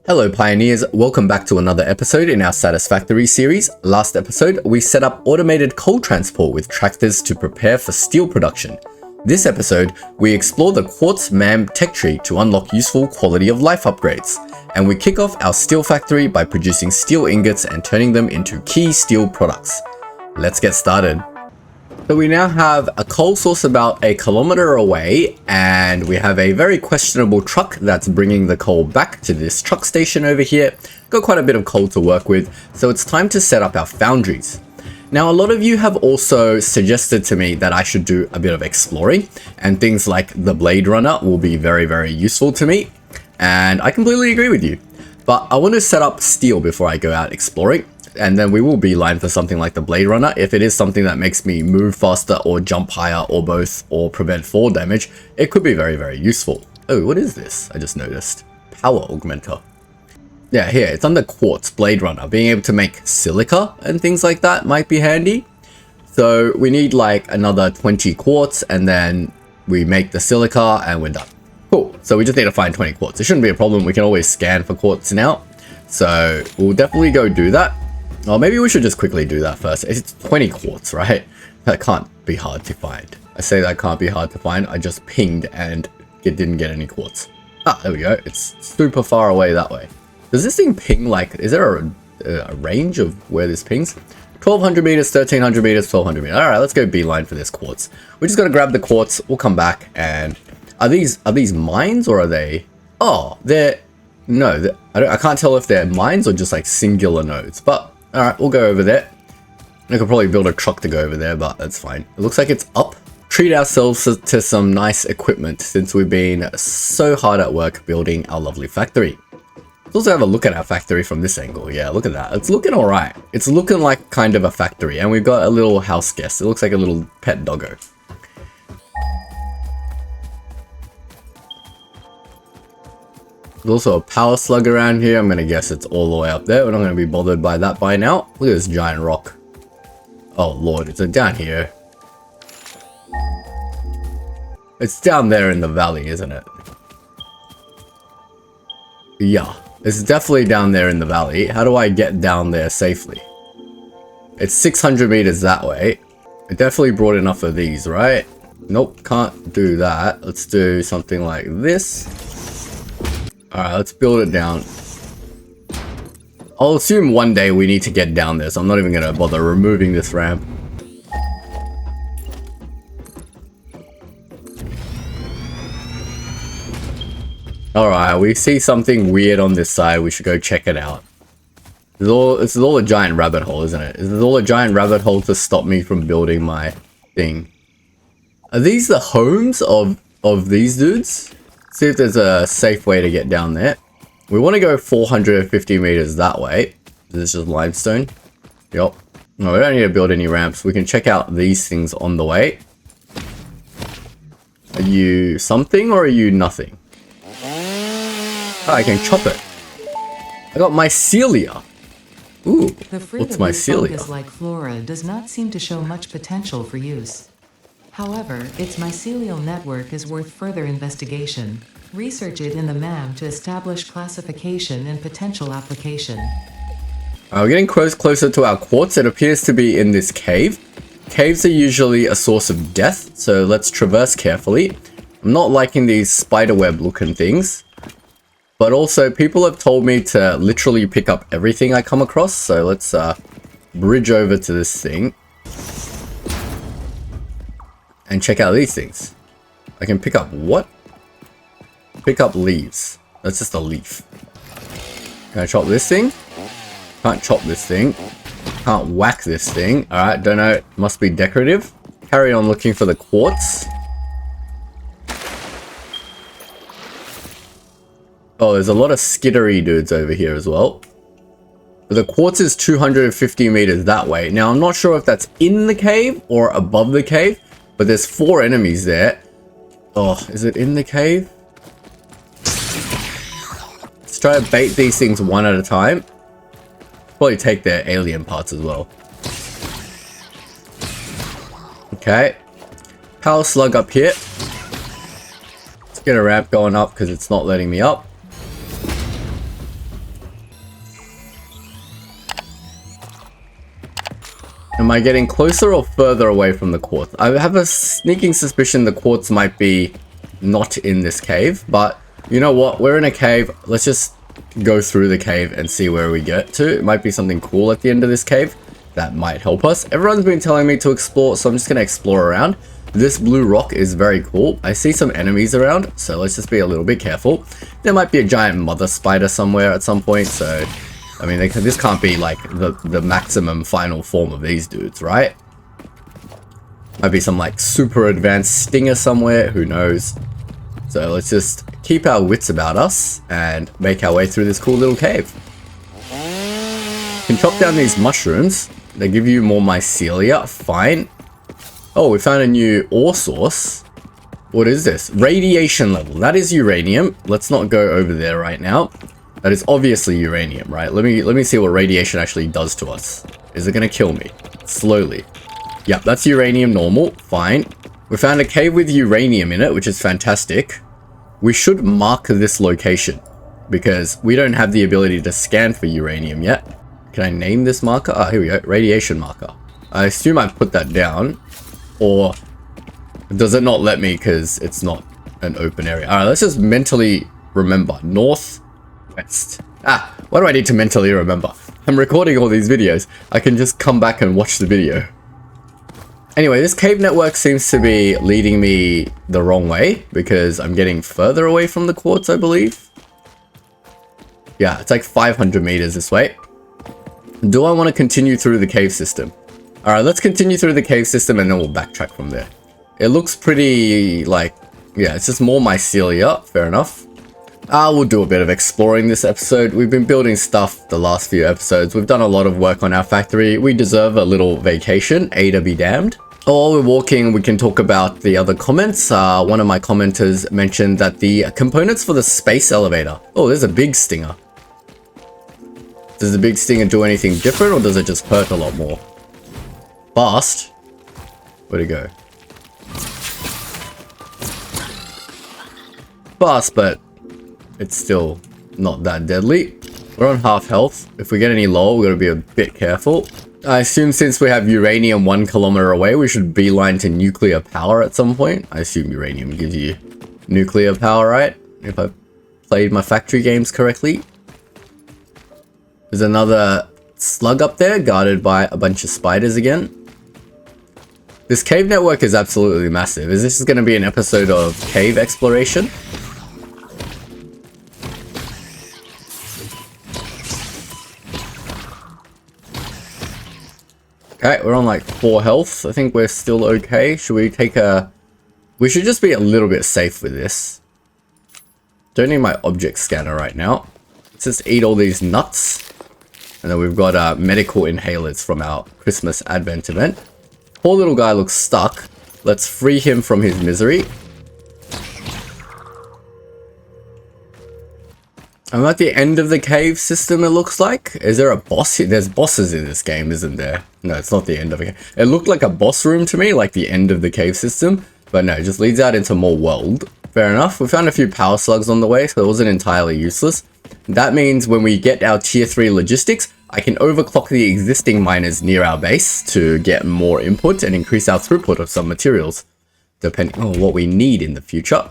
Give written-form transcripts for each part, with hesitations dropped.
Hello Pioneers, welcome back to another episode in our Satisfactory series. Last episode, we set up automated coal transport with tractors to prepare for steel production. This episode, we explore the Quartz MAM tech tree to unlock useful quality of life upgrades. And we kick off our steel factory by producing steel ingots and turning them into key steel products. Let's get started. So we now have a coal source about a kilometer away, and we have a very questionable truck that's bringing the coal back to this truck station over here. Got quite a bit of coal to work with, so it's time to set up our foundries. Now, a lot of you have also suggested to me that I should do a bit of exploring, and things like the Blade Runner will be very useful to me, and I completely agree with you. But I want to set up steel before I go out exploring. And then we will beeline for something like the Blade Runner. If it is something that makes me move faster or jump higher or both or prevent fall damage, it could be very useful. Oh, what is this? I just noticed. Power augmenter. Yeah, here, it's under Quartz Blade Runner. Being able to make silica and things like that might be handy. So we need like another 20 quartz and then we make the silica and we're done. Cool, so we just need to find 20 quartz. It shouldn't be a problem. We can always scan for quartz now. So we'll definitely go do that. Or maybe we should just quickly do that first. It's 20 quartz, right? That can't be hard to find. I say that can't be hard to find. I just pinged and it didn't get any quartz. Ah, there we go. It's super far away that way. Does this thing ping like, is there a range of where this pings? 1200 meters, 1300 meters, 1200 meters. All right, let's go beeline for this quartz. We just got to grab the quartz. We'll come back and are these mines or are they? Oh, no, I can't tell if they're mines or just like singular nodes, but all right, we'll go over there. I could probably build a truck to go over there, but that's fine. It looks like it's up. Treat ourselves to some nice equipment since we've been so hard at work building our lovely factory. Let's also have a look at our factory from this angle. Yeah, look at that. It's looking all right. It's looking like kind of a factory, and we've got a little house guest. It looks like a little pet doggo. There's also a power slug around here. I'm going to guess it's all the way up there. We're not going to be bothered by that by now. Look at this giant rock. Oh lord, it's down here. It's down there in the valley, isn't it? Yeah, it's definitely down there in the valley. How do I get down there safely? It's 600 meters that way. I definitely brought enough of these, right? Nope, can't do that. Let's do something like this. Alright, let's build it down. I'll assume one day we need to get down there, so I'm not even going to bother removing this ramp. Alright, we see something weird on this side. We should go check it out. This is all a giant rabbit hole, isn't it? This is all a giant rabbit hole to stop me from building my thing. Are these the homes of these dudes? See if there's a safe way to get down there. We want to go 450 meters that way. This is just limestone. Yup. No, we don't need to build any ramps. We can check out these things on the way. Are you something or are you nothing? Oh, I can chop it. I got mycelia. Ooh, what's mycelia? Like flora does not seem to show much potential for use. However, its mycelial network is worth further investigation. Research it in the MAM to establish classification and potential application. We're getting closer to our quartz. It appears to be in this cave. Caves are usually a source of death, so let's traverse carefully. I'm not liking these spiderweb looking things. But also, people have told me to literally pick up everything I come across, so let's bridge over to this thing. And check out these things. I can pick up what? Pick up leaves. That's just a leaf. Can I chop this thing? Can't chop this thing. Can't whack this thing. Alright, don't know. Must be decorative. Carry on looking for the quartz. Oh, there's a lot of skittery dudes over here as well. The quartz is 250 meters that way. Now, I'm not sure if that's in the cave or above the cave. But there's 4 enemies there. Oh, is it in the cave? Let's try to bait these things one at a time. Probably take their alien parts as well. Okay. Power slug up here. Let's get a ramp going up because it's not letting me up. Am I getting closer or further away from the quartz? I have a sneaking suspicion the quartz might be not in this cave, but you know what? We're in a cave. Let's just go through the cave and see where we get to. It might be something cool at the end of this cave that might help us. Everyone's been telling me to explore, so I'm just going to explore around. This blue rock is very cool. I see some enemies around, so let's just be a little bit careful. There might be a giant mother spider somewhere at some point, so I mean, this can't be like the maximum final form of these dudes, right? Might be some like super advanced stinger somewhere, who knows? So let's just keep our wits about us and make our way through this cool little cave. You can chop down these mushrooms. They give you more mycelia, fine. Oh, we found a new ore source. What is this? Radiation level. That is uranium. Let's not go over there right now. That is obviously uranium, right? Let me see what radiation actually does to us. Is it gonna kill me? Slowly. Yep, that's uranium normal. Fine. We found a cave with uranium in it, which is fantastic. We should mark this location because we don't have the ability to scan for uranium yet. Can I name this marker? Ah, here we go. Radiation marker. I assume I've put that down. Or does it not let me because it's not an open area? Alright, let's just mentally remember. Northwest. Ah, why do I need to mentally remember? I'm recording all these videos. I can just come back and watch the video. Anyway, this cave network seems to be leading me the wrong way because I'm getting further away from the quartz, I believe. Yeah, it's like 500 meters this way. Do I want to continue through the cave system? Alright, let's continue through the cave system and then we'll backtrack from there. It looks pretty, like, yeah, it's just more mycelia. Fair enough. We'll do a bit of exploring this episode. We've been building stuff the last few episodes. We've done a lot of work on our factory. We deserve a little vacation. Ada be damned. While we're walking, we can talk about the other comments. One of my commenters mentioned that the components for the space elevator. Oh, there's a big stinger. Does the big stinger do anything different or does it just hurt a lot more? Fast. Where'd it go? Fast, but it's still not that deadly. We're on half health. If we get any lower, we're going to be a bit careful. I assume since we have uranium 1 kilometer away, we should beeline to nuclear power at some point. I assume uranium gives you nuclear power, right? If I played my factory games correctly. There's another slug up there, guarded by a bunch of spiders again. This cave network is absolutely massive. Is this going to be an episode of cave exploration? Okay, we're on like 4 health. I think we're still okay. Should we take a... We should just be a little bit safe with this. Don't need my object scanner right now. Let's just eat all these nuts. And then we've got medical inhalers from our Christmas Advent event. Poor little guy looks stuck. Let's free him from his misery. I'm at the end of the cave system, it looks like. Is there a boss here? There's bosses in this game, isn't there? No, it's not the end of it. It looked like a boss room to me, like the end of the cave system. But no, it just leads out into more world. Fair enough. We found a few power slugs on the way, so it wasn't entirely useless. That means when we get our tier 3 logistics, I can overclock the existing miners near our base to get more input and increase our throughput of some materials, depending on what we need in the future.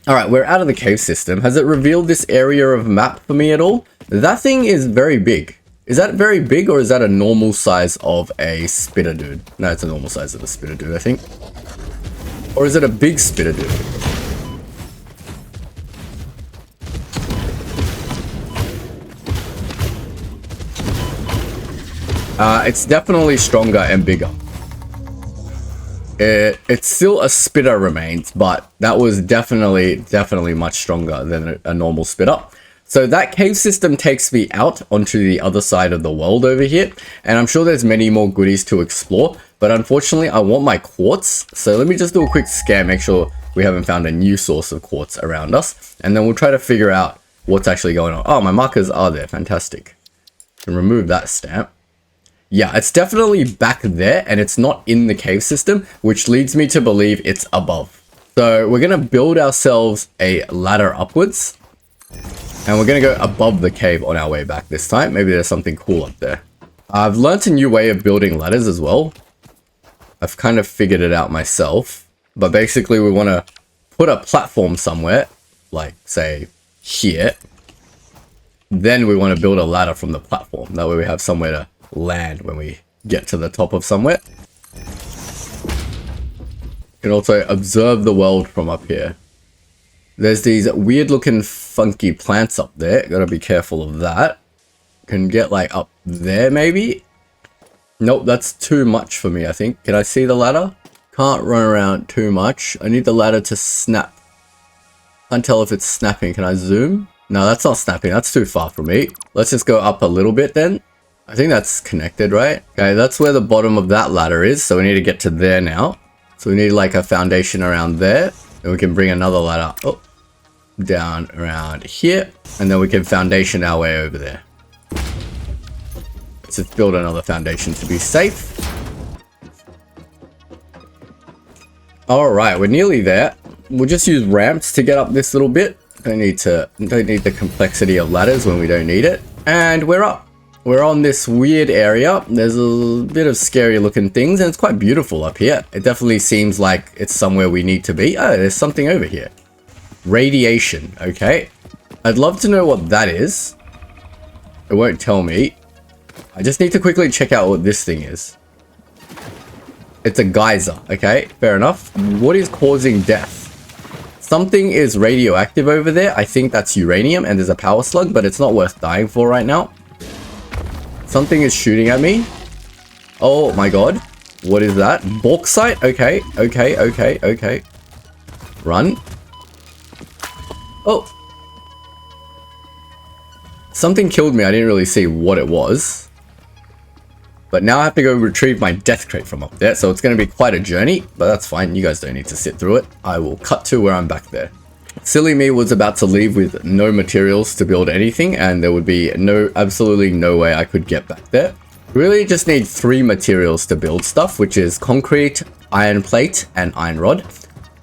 Alright, we're out of the cave system. Has it revealed this area of map for me at all? That thing is very big. Is that very big or is that a normal size of a spitter dude? No, it's a normal size of a spitter dude, I think. Or is it a big spitter dude? It's definitely stronger and bigger. It's still a spitter remains, but that was definitely much stronger than a normal spitter. So that cave system takes me out onto the other side of the world over here, and I'm sure there's many more goodies to explore, but unfortunately I want my quartz. So let me just do a quick scan, make sure we haven't found a new source of quartz around us, and then we'll try to figure out what's actually going on. Oh, my markers are there, fantastic. Can remove that stamp. Yeah, it's definitely back there and it's not in the cave system, which leads me to believe it's above. So we're going to build ourselves a ladder upwards and we're going to go above the cave on our way back this time. Maybe there's something cool up there. I've learnt a new way of building ladders as well. I've kind of figured it out myself. But basically we want to put a platform somewhere, like say here. Then we want to build a ladder from the platform. That way we have somewhere to land when we get to the top of somewhere. You can also observe the world from up here. There's these weird looking funky plants up there. Gotta be careful of that. Can get like up there maybe? Nope, that's too much for me I think. Can I see the ladder? Can't run around too much. I need the ladder to snap. Can't tell if it's snapping. Can I zoom? No, that's not snapping. That's too far from me. Let's just go up a little bit then. I think that's connected, right? Okay, that's where the bottom of that ladder is. So we need to get to there now. So we need like a foundation around there. Then we can bring another ladder down around here. And then we can foundation our way over there. Let's just build another foundation to be safe. Alright, we're nearly there. We'll just use ramps to get up this little bit. Don't need the complexity of ladders when we don't need it. And we're up. We're on this weird area. There's a bit of scary looking things and it's quite beautiful up here. It definitely seems like it's somewhere we need to be. Oh, there's something over here. Radiation, okay. I'd love to know what that is. It won't tell me. I just need to quickly check out what this thing is. It's a geyser, okay, fair enough. What is causing death? Something is radioactive over there. I think that's uranium and there's a power slug, but it's not worth dying for right now. Something is shooting at me. Oh my god. What is that? Bauxite? Okay, okay. Run. Oh. Something killed me. I didn't really see what it was. But now I have to go retrieve my death crate from up there. So it's going to be quite a journey. But that's fine. You guys don't need to sit through it. I will cut to where I'm back there. Silly me was about to leave with no materials to build anything. And there would be absolutely no way I could get back there. Really just need 3 materials to build stuff. Which is concrete, iron plate, and iron rod.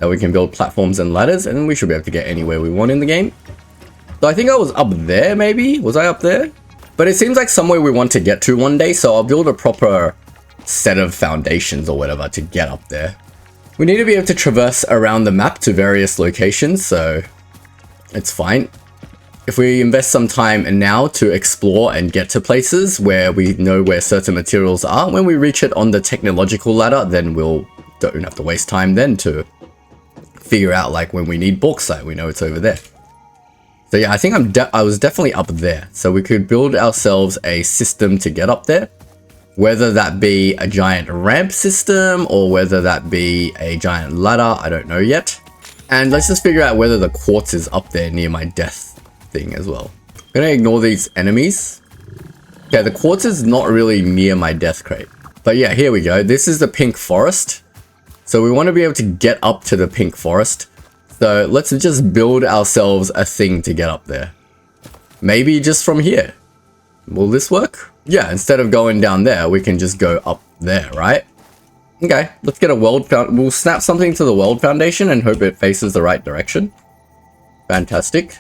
That we can build platforms and ladders. And we should be able to get anywhere we want in the game. So I think I was up there maybe. Was I up there? But it seems like somewhere we want to get to one day, so I'll build a proper set of foundations or whatever to get up there. We need to be able to traverse around the map to various locations, so it's fine. If we invest some time now to explore and get to places where we know where certain materials are, when we reach it on the technological ladder, then we'll don't have to waste time then to figure out like when we need bauxite, we know it's over there. So yeah, I think I was definitely up there. So we could build ourselves a system to get up there. Whether that be a giant ramp system or whether that be a giant ladder, I don't know yet. And let's just figure out whether the quartz is up there near my death thing as well. I'm gonna ignore these enemies. Okay, the quartz is not really near my death crate. But yeah, here we go. This is the pink forest. So we want to be able to get up to the pink forest. So let's just build ourselves a thing to get up there. Maybe just from here. Will this work? Yeah, instead of going down there, we can just go up there, right? Okay, let's get a world we'll snap something to the world foundation and hope it faces the right direction. Fantastic.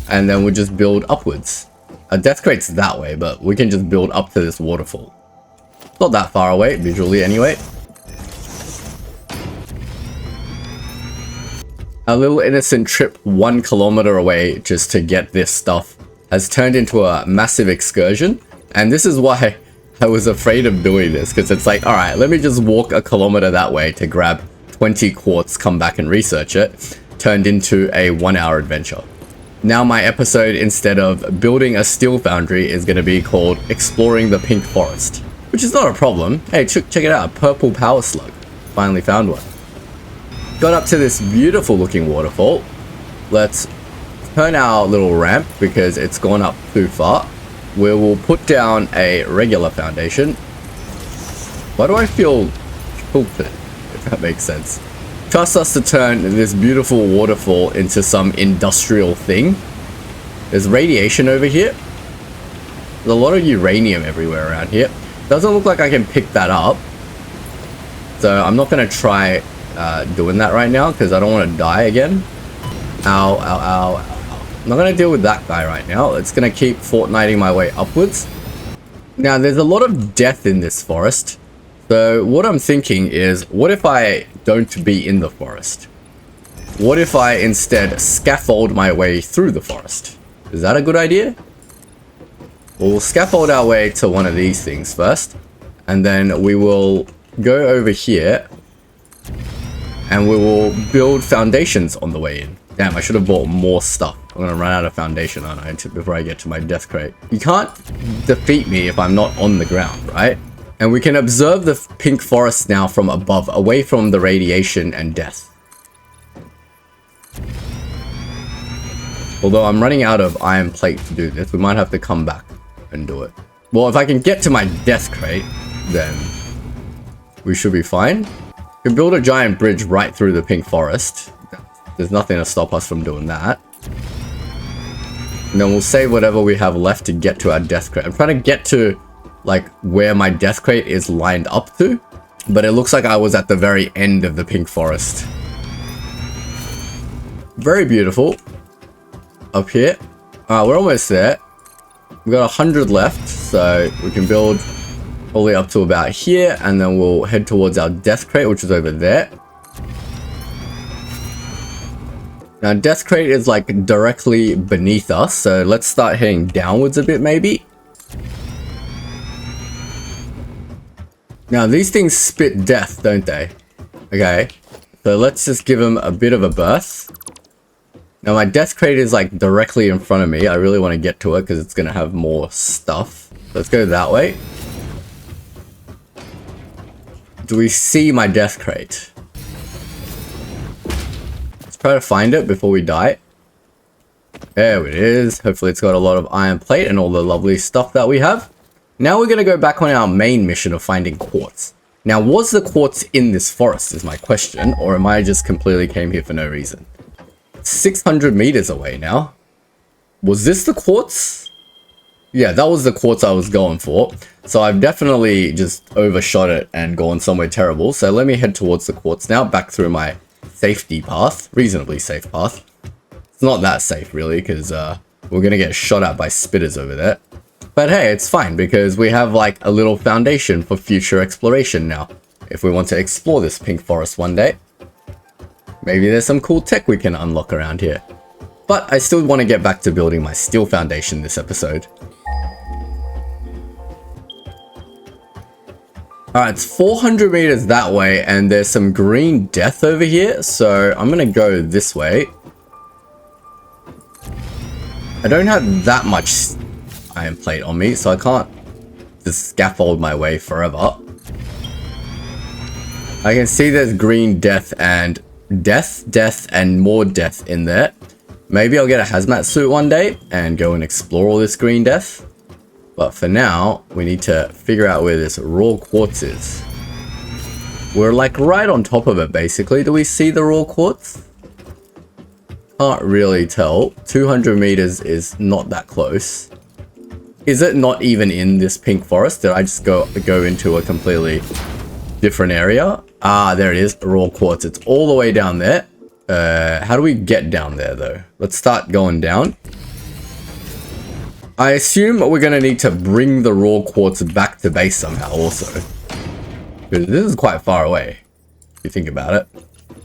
And then we'll just build upwards. A death crate's that way, but we can just build up to this waterfall. Not that far away, visually anyway. A little innocent trip 1 kilometer away just to get this stuff has turned into a massive excursion. And this is why I was afraid of doing this, because it's like, alright, let me just walk a kilometer that way to grab 20 quartz, come back and research it. Turned into a 1-hour adventure. Now my episode, instead of building a steel foundry, is going to be called Exploring the Pink Forest. Which is not a problem. Hey, check it out, a purple power slug. Finally found one. Got up to this beautiful looking waterfall. Let's turn our little ramp because it's gone up too far. We will put down a regular foundation. Why do I feel tilted, if that makes sense? Trust us to turn this beautiful waterfall into some industrial thing. There's radiation over here. There's a lot of uranium everywhere around here. Doesn't look like I can pick that up. So I'm not going to try doing that right now because I don't want to die again. Ow, ow, ow, ow. I'm not going to deal with that guy right now. It's going to keep fortnighting my way upwards. Now, there's a lot of death in this forest. So what I'm thinking is, what if I don't be in the forest? What if I instead scaffold my way through the forest? Is that a good idea? We'll scaffold our way to one of these things first. And then we will go over here. And we will build foundations on the way in. Damn, I should have bought more stuff. I'm going to run out of foundation, aren't I, before I get to my death crate. You can't defeat me if I'm not on the ground, right? And we can observe the pink forest now from above, away from the radiation and death. Although I'm running out of iron plate to do this, we might have to come back and do it. Well, if I can get to my death crate, then we should be fine. We can build a giant bridge right through the pink forest. There's nothing to stop us from doing that. And then we'll save whatever we have left to get to our death crate. I'm trying to get to, like, where my death crate is lined up to. But it looks like I was at the very end of the pink forest. Very beautiful. Up here. We're almost there. We've got 100 left. So we can build all the way up to about here. And then we'll head towards our death crate, which is over there. Now, death crate is like directly beneath us, so let's start heading downwards a bit maybe. Now, these things spit death, don't they? Okay, so let's just give them a bit of a berth. Now, my death crate is like directly in front of me. I really want to get to it because it's going to have more stuff. Let's go that way. Do we see my death crate? Try to find it before we die. There it is. Hopefully it's got a lot of iron plate and all the lovely stuff that we have. Now we're going to go back on our main mission of finding quartz. Now, was the quartz in this forest is my question, or am I just completely came here for no reason? 600 meters away now. Was this the quartz? Yeah, that was the quartz I was going for. So I've definitely just overshot it and gone somewhere terrible. So let me head towards the quartz now, back through my safety path, reasonably safe path. It's not that safe really, because we're gonna get shot at by spitters over there. But hey, it's fine because we have like a little foundation for future exploration now. If we want to explore this pink forest one day, maybe there's some cool tech we can unlock around here. But I still want to get back to building my steel foundation this episode. Alright, it's 400 meters that way, and there's some green death over here, so I'm gonna go this way. I don't have that much iron plate on me, so I can't just scaffold my way forever. I can see there's green death and death and more death in there. Maybe I'll get a hazmat suit one day and go and explore all this green death. But for now, we need to figure out where this raw quartz is. We're like right on top of it, basically. Do we see the raw quartz? Can't really tell. 200 meters is not that close. Is it not even in this pink forest? Did I just go into a completely different area? Ah, there it is. Raw quartz. It's all the way down there. How do we get down there, though? Let's start going down. I assume we're going to need to bring the raw quartz back to base somehow also. Because this is quite far away, if you think about it.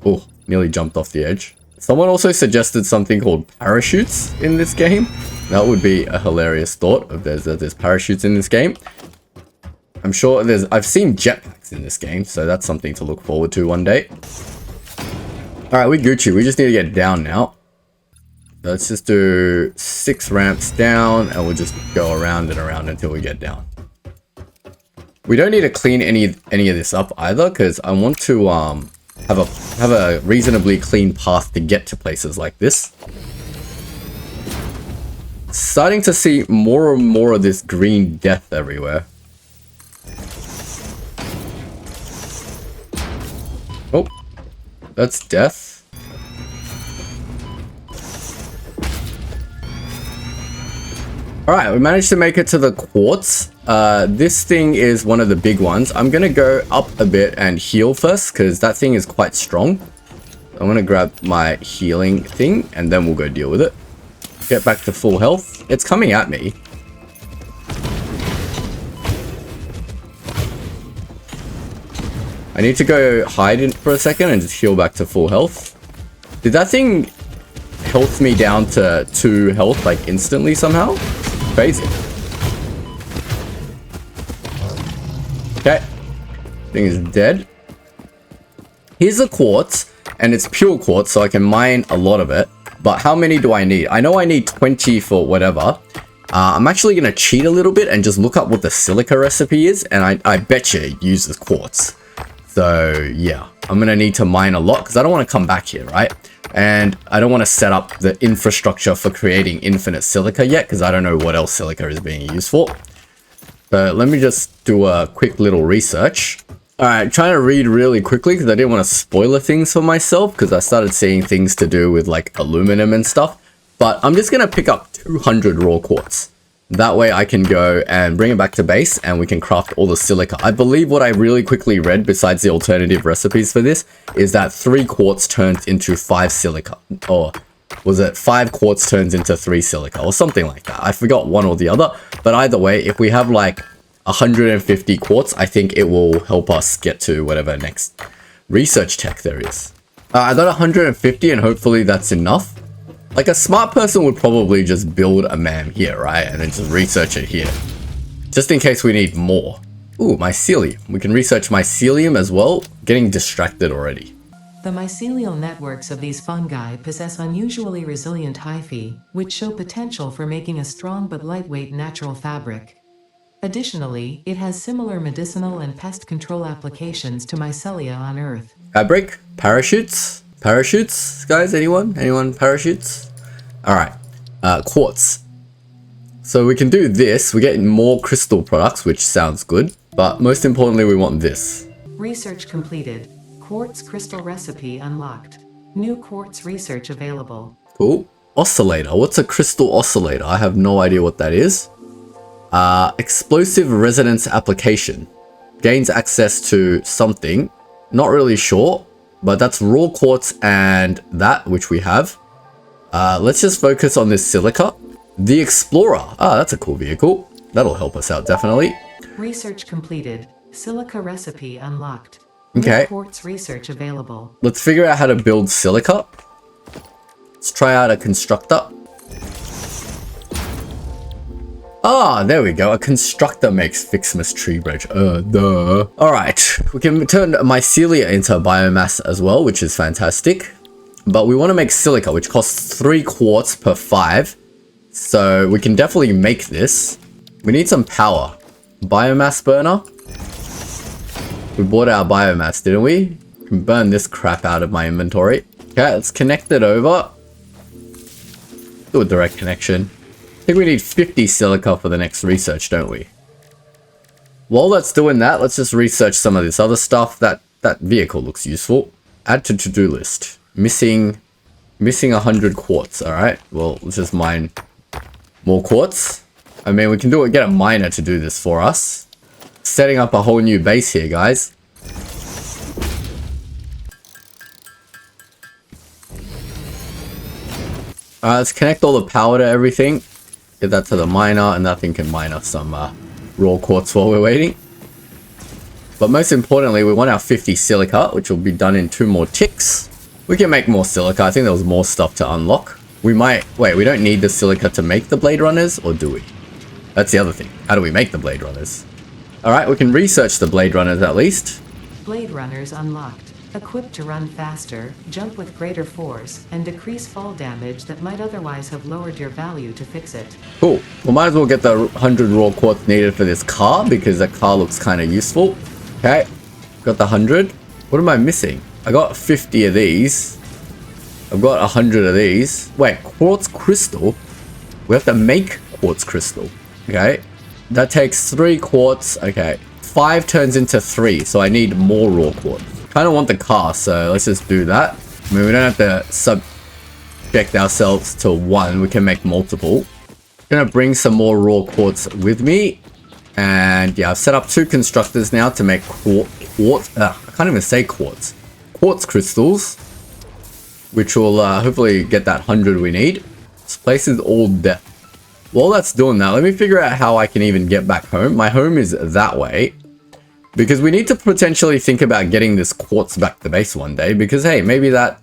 Oh, nearly jumped off the edge. Someone also suggested something called parachutes in this game. That would be a hilarious thought if there's parachutes in this game. I'm sure I've seen jetpacks in this game, so that's something to look forward to one day. Alright, we Gucci. We just need to get down now. Let's just do 6 ramps down, and we'll just go around and around until we get down. We don't need to clean any of this up either, because I want to have a reasonably clean path to get to places like this. Starting to see more and more of this green death everywhere. Oh, that's death. Alright, we managed to make it to the quartz. This thing is one of the big ones. I'm going to go up a bit and heal first, because that thing is quite strong. I'm going to grab my healing thing, and then we'll go deal with it. Get back to full health. It's coming at me. I need to go hide in for a second and just heal back to full health. Did that thing health me down to 2 health like instantly somehow? Crazy. Okay. Thing is dead. Here's the quartz, and it's pure quartz, so I can mine a lot of it. But how many do I need? I know I need 20 for whatever. I'm actually going to cheat a little bit and just look up what the silica recipe is, and I bet you it uses quartz. So yeah, I'm going to need to mine a lot because I don't want to come back here, right? And I don't want to set up the infrastructure for creating infinite silica yet because I don't know what else silica is being used for. So let me just do a quick little research. Alright, trying to read really quickly because I didn't want to spoiler things for myself because I started seeing things to do with like aluminum and stuff. But I'm just going to pick up 200 raw quartz. That way I can go and bring it back to base and we can craft all the silica. I believe what I really quickly read besides the alternative recipes for this is that 3 quartz turns into 5 silica. Or was it 5 quartz turns into 3 silica or something like that. I forgot one or the other. But either way, if we have like 150 quartz, I think it will help us get to whatever next research tech there is. I got 150 and hopefully that's enough. Like a smart person would probably just build a MAM here, right? And then just research it here. Just in case we need more. Ooh, mycelium. We can research mycelium as well. Getting distracted already. The mycelial networks of these fungi possess unusually resilient hyphae, which show potential for making a strong but lightweight natural fabric. Additionally, it has similar medicinal and pest control applications to mycelia on Earth. Fabric? Parachutes? Parachutes, guys? Anyone? Anyone parachutes? Alright. Quartz. So we can do this. We get more crystal products, which sounds good. But most importantly, we want this. Research completed. Quartz crystal recipe unlocked. New quartz research available. Cool. Oscillator. What's a crystal oscillator? I have no idea what that is. Explosive resonance application. Gains access to something. Not really sure, but that's raw quartz and that, which we have. Let's just focus on this silica. The Explorer. Ah, that's a cool vehicle. That'll help us out, definitely. Research completed. Silica recipe unlocked. Okay. New quartz research available. Let's figure out how to build silica. Let's try out a constructor. Ah, there we go. A constructor makes Fixmas tree bridge. Duh. Alright, we can turn mycelia into biomass as well, which is fantastic. But we want to make silica, which costs 3 quartz per 5. So we can definitely make this. We need some power. Biomass burner. We bought our biomass, didn't we? We can burn this crap out of my inventory. Okay, let's connect it over. Do a direct connection. I think we need 50 silica for the next research, don't we? While that's doing that, let's just research some of this other stuff. That vehicle looks useful. Add to to-do list. Missing 100 quartz. All right. Well, let's just mine more quartz. I mean, we can get a miner to do this for us. Setting up a whole new base here, guys. Alright, let's connect all the power to everything. Get that to the miner, and that thing can mine us some raw quartz while we're waiting. But most importantly, we want our 50 silica, which will be done in 2 more ticks. We can make more silica. I think there was more stuff to unlock. We might... Wait, we don't need the silica to make the Blade Runners, or do we? That's the other thing. How do we make the Blade Runners? Alright, we can research the Blade Runners at least. Blade Runners unlocked. Equipped to run faster, jump with greater force, and decrease fall damage that might otherwise have lowered your value to fix it. Cool. We might as well get the 100 raw quartz needed for this car, because the car looks kind of useful. Okay. Got the 100. What am I missing? I got 50 of these. I've got 100 of these. Wait, quartz crystal? We have to make quartz crystal. Okay. That takes 3 quartz. Okay. 5 turns into 3, so I need more raw quartz. Kind of want the car, so let's just do that. I mean, we don't have to subject ourselves to 1. We can make multiple. Gonna bring some more raw quartz with me. And yeah, I've set up 2 constructors now to make quartz. I can't even say quartz. Quartz crystals. Which will hopefully get that 100 we need. This place is all death. While that's doing that, let me figure out how I can even get back home. My home is that way. Because we need to potentially think about getting this quartz back to base one day. Because, hey, maybe the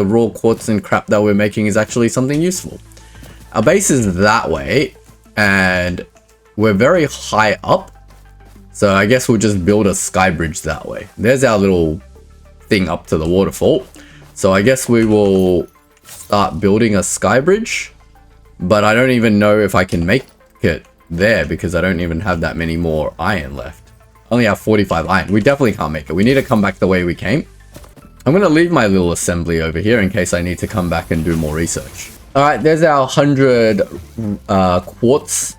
raw quartz and crap that we're making is actually something useful. Our base is that way. And we're very high up. So I guess we'll just build a sky bridge that way. There's our little thing up to the waterfall. So I guess we will start building a sky bridge. But I don't even know if I can make it there. Because I don't even have that many more iron left. Only have 45 iron. We definitely can't make it. We need to come back the way we came. I'm going to leave my little assembly over here in case I need to come back and do more research. Alright, there's our 100 quartz.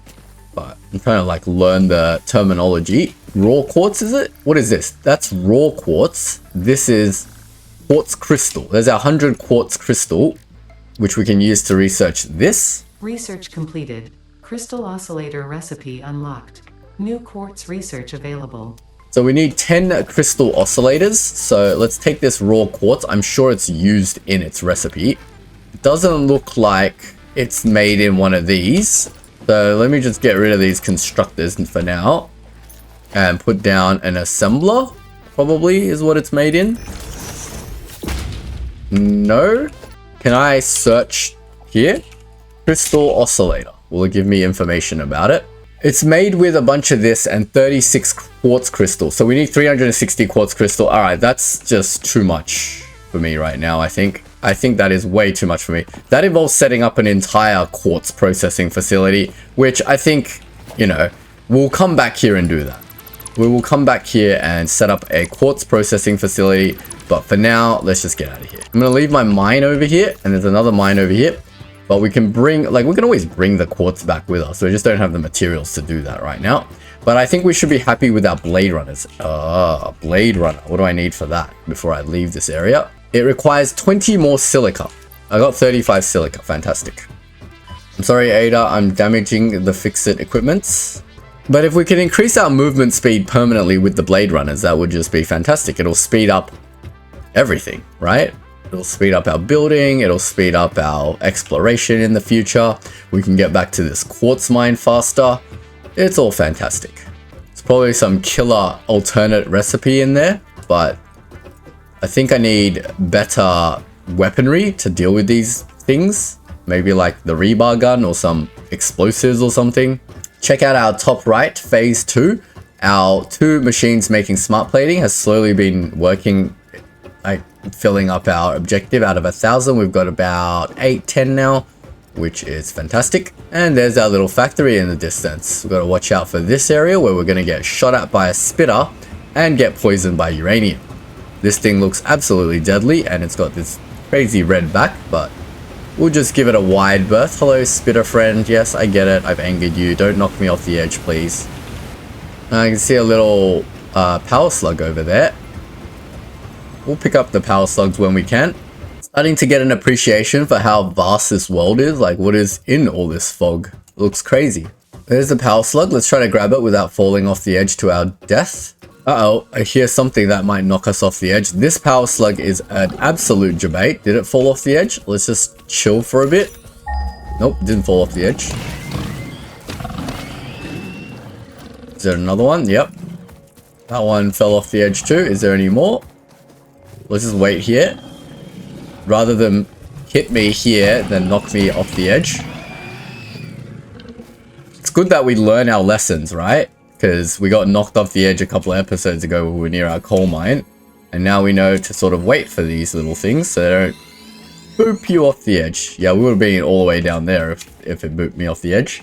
But I'm trying to like learn the terminology. Raw quartz, is it? What is this? That's raw quartz. This is quartz crystal. There's our 100 quartz crystal, which we can use to research this. Research completed. Crystal oscillator recipe unlocked. New quartz research available. So we need 10 crystal oscillators. So let's take this raw quartz. I'm sure it's used in its recipe. It doesn't look like it's made in one of these. So let me just get rid of these constructors for now. And put down an assembler. Probably is what it's made in. No. Can I search here? Crystal oscillator. Will it give me information about it? It's made with a bunch of this and 36 quartz crystal. So we need 360 quartz crystal. All right, that's just too much for me right now, I think. I think that is way too much for me. That involves setting up an entire quartz processing facility, which I think, you know, we'll come back here and do that. We will come back here and set up a quartz processing facility. But for now, let's just get out of here. I'm going to leave my mine over here and there's another mine over here. But we can bring, like, we can always bring the quartz back with us. We just don't have the materials to do that right now. But I think we should be happy with our blade runners. Blade runner. What do I need for that before I leave this area? It requires 20 more silica. I got 35 silica. Fantastic. I'm sorry, Ada. I'm damaging the fix-it equipments. But if we can increase our movement speed permanently with the blade runners, that would just be fantastic. It'll speed up everything, right? It'll speed up our building, it'll speed up our exploration in the future. We can get back to this quartz mine faster. It's all fantastic. There's probably some killer alternate recipe in there, but I think I need better weaponry to deal with these things. Maybe like the rebar gun or some explosives or something. Check out our top right, phase 2. Our 2 machines making smart plating has slowly been working, like filling up our objective. Out of 1,000, we've got about 8-10 now, which is fantastic. And there's our little factory in the distance. We've got to watch out for this area where we're going to get shot at by a spitter and get poisoned by uranium. This thing looks absolutely deadly and it's got this crazy red back, but we'll just give it a wide berth. Hello, spitter friend. Yes, I get it. I've angered you. Don't knock me off the edge, please. I can see a little power slug over there. We'll pick up the power slugs when we can. Starting to get an appreciation for how vast this world is. Like, what is in all this fog? It looks crazy. There's the power slug. Let's try to grab it without falling off the edge to our death. Uh-oh, I hear something that might knock us off the edge. This power slug is an absolute debate. Did it fall off the edge? Let's just chill for a bit. Nope, didn't fall off the edge. Is there another one? Yep. That one fell off the edge too. Is there any more? Let's just wait here. Rather than hit me here than knock me off the edge. It's good that we learn our lessons, right? Because we got knocked off the edge a couple of episodes ago when we were near our coal mine. And now we know to sort of wait for these little things so they don't boop you off the edge. Yeah, we would have been all the way down there if it booped me off the edge.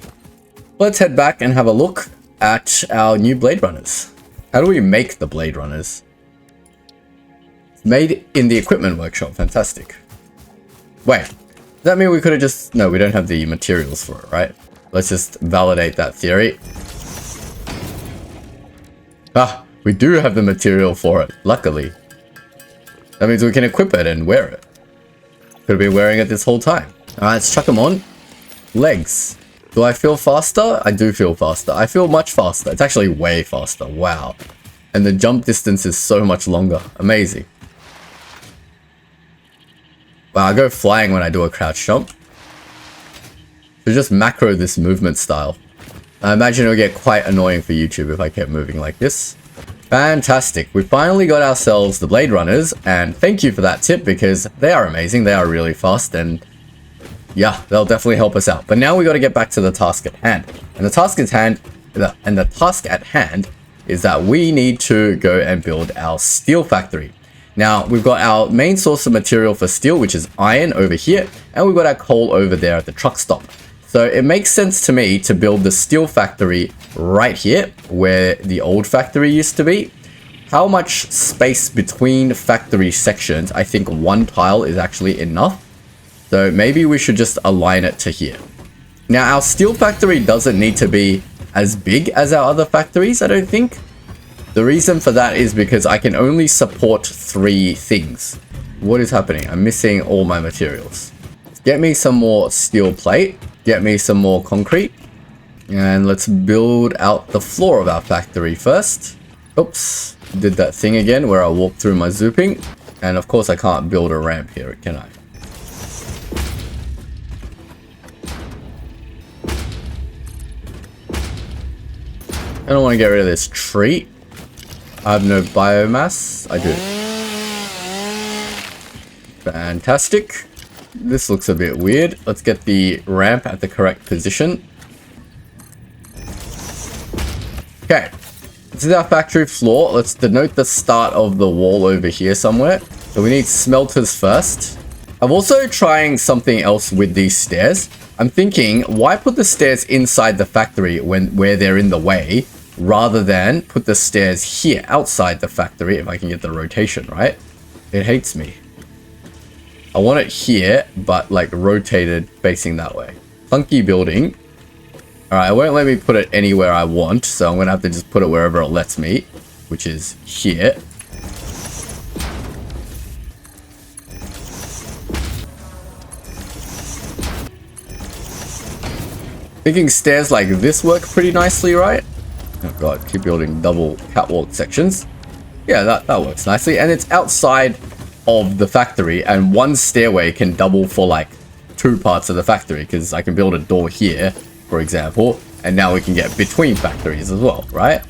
Let's head back and have a look at our new Blade Runners. How do we make the Blade Runners? Made in the equipment workshop. Fantastic. Wait, does that mean we could have just... No, we don't have the materials for it, right? Let's just validate that theory. Ah, we do have the material for it, luckily. That means we can equip it and wear it. Could have been wearing it this whole time. Alright, let's chuck them on. Legs. Do I feel faster? I do feel faster. I feel much faster. It's actually way faster. Wow. And the jump distance is so much longer. Amazing. Wow, I go flying when I do a crouch jump. So just macro this movement style. I imagine it would get quite annoying for YouTube if I kept moving like this. Fantastic. We finally got ourselves the Blade Runners, and thank you for that tip because they are amazing. They are really fast, and yeah, they'll definitely help us out. But now we got to get back to the task at hand. And the task at hand is that we need to go and build our steel factory. Now, we've got our main source of material for steel, which is iron over here, and we've got our coal over there at the truck stop. So it makes sense to me to build the steel factory right here, where the old factory used to be. How much space between factory sections? I think one tile is actually enough. So maybe we should just align it to here. Now, our steel factory doesn't need to be as big as our other factories, I don't think. The reason for that is because I can only support 3 things. What is happening? I'm missing all my materials. Get me some more steel plate. Get me some more concrete. And let's build out the floor of our factory first. Oops. Did that thing again where I walked through my zooping. And of course I can't build a ramp here, can I? I don't want to get rid of this tree. I have no biomass. I do. Fantastic. This looks a bit weird. Let's get the ramp at the correct position. Okay. This is our factory floor. Let's denote the start of the wall over here somewhere. So we need smelters first. I'm also trying something else with these stairs. I'm thinking, why put the stairs inside the factory where they're in the way, rather than put the stairs here outside the factory if I can get the rotation right? It hates me. I want it here, but like rotated facing that way. Funky building. Alright, it won't let me put it anywhere I want, so I'm gonna have to just put it wherever it lets me, which is here. Thinking stairs like this work pretty nicely, right? Oh god, keep building double catwalk sections. Yeah, that works nicely. And it's outside of the factory, and one stairway can double for like 2 parts of the factory, because I can build a door here, for example, and now we can get between factories as well, right?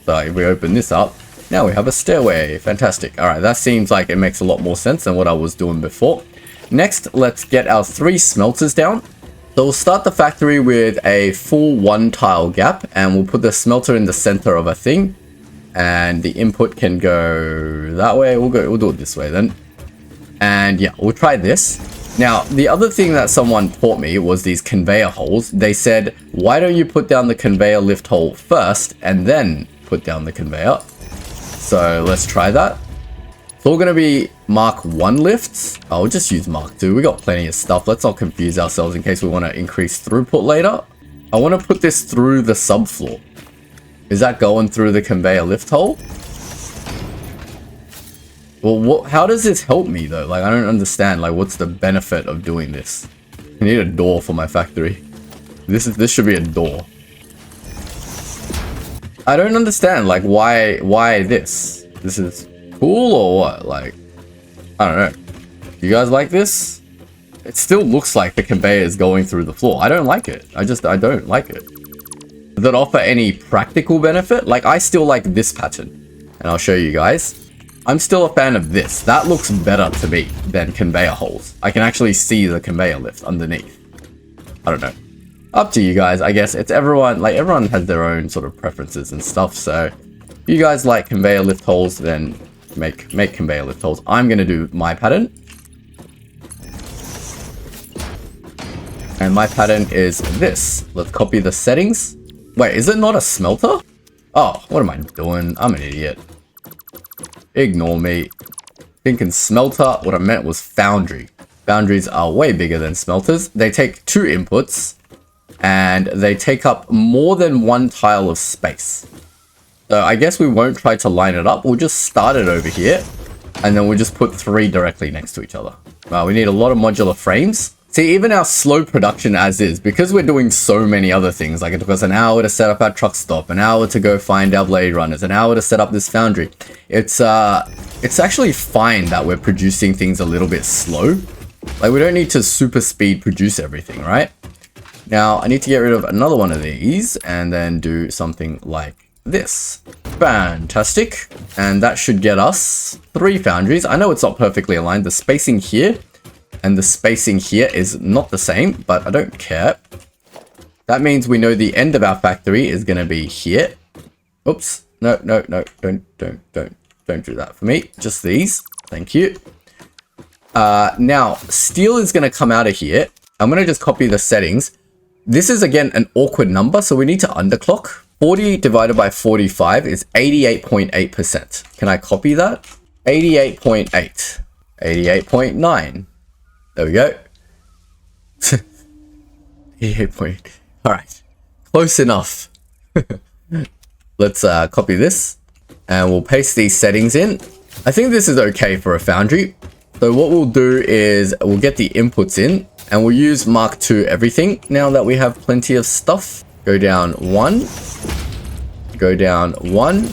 So if we open this up, now we have a stairway. Fantastic. All right, that seems like it makes a lot more sense than what I was doing before. Next, let's get our 3 smelters down. So we'll start the factory with a full 1 tile gap, and we'll put the smelter in the center of a thing, and the input can go that way. We'll do it this way then. And yeah, we'll try this. Now, the other thing that someone taught me was these conveyor holes. They said, why don't you put down the conveyor lift hole first and then put down the conveyor? So let's try that. It's all going to be Mark 1 lifts. I'll just use Mark 2. We got plenty of stuff. Let's not confuse ourselves in case we want to increase throughput later. I want to put this through the subfloor. Is that going through the conveyor lift hole? Well, how does this help me though? Like, I don't understand. Like, what's the benefit of doing this? I need a door for my factory. This should be a door. I don't understand. Like, why this? This is cool or what? Like, I don't know. You guys like this? It still looks like the conveyor is going through the floor. I don't like it. I don't like it. Does it offer any practical benefit? Like, I still like this pattern, and I'll show you guys. I'm still a fan of this. That looks better to me than conveyor holes. I can actually see the conveyor lift underneath. I don't know. Up to you guys. I guess it's everyone has their own sort of preferences and stuff. So if you guys like conveyor lift holes, then make conveyor lift holes. I'm going to do my pattern. And my pattern is this. Let's copy the settings. Wait, is it not a smelter? Oh, what am I doing? I'm an idiot. Ignore me. Thinking smelter, what I meant was foundry. Foundries are way bigger than smelters. They take 2 inputs, and they take up more than 1 tile of space. So I guess we won't try to line it up. We'll just start it over here, and then we'll just put 3 directly next to each other. We need a lot of modular frames. See, even our slow production as is, because we're doing so many other things, like it took us an hour to set up our truck stop, an hour to go find our blade runners, an hour to set up this foundry. It's actually fine that we're producing things a little bit slow. Like, we don't need to super speed produce everything, right? Now I need to get rid of another one of these and then do something like this. Fantastic. And that should get us 3 foundries. I know it's not perfectly aligned. The spacing here and the spacing here is not the same, but I don't care. That means we know the end of our factory is going to be here. Oops. No, don't do that for me. Just these. Thank you. Now, steel is going to come out of here. I'm going to just copy the settings. This is, again, an awkward number, so we need to underclock. 40 divided by 45 is 88.8%. Can I copy that? 88.8. 88.9. There we go. 88. All right. Close enough. Let's copy this and we'll paste these settings in. I think this is okay for a foundry. So what we'll do is we'll get the inputs in and we'll use Mark II everything now that we have plenty of stuff. Go down 1, go down 1,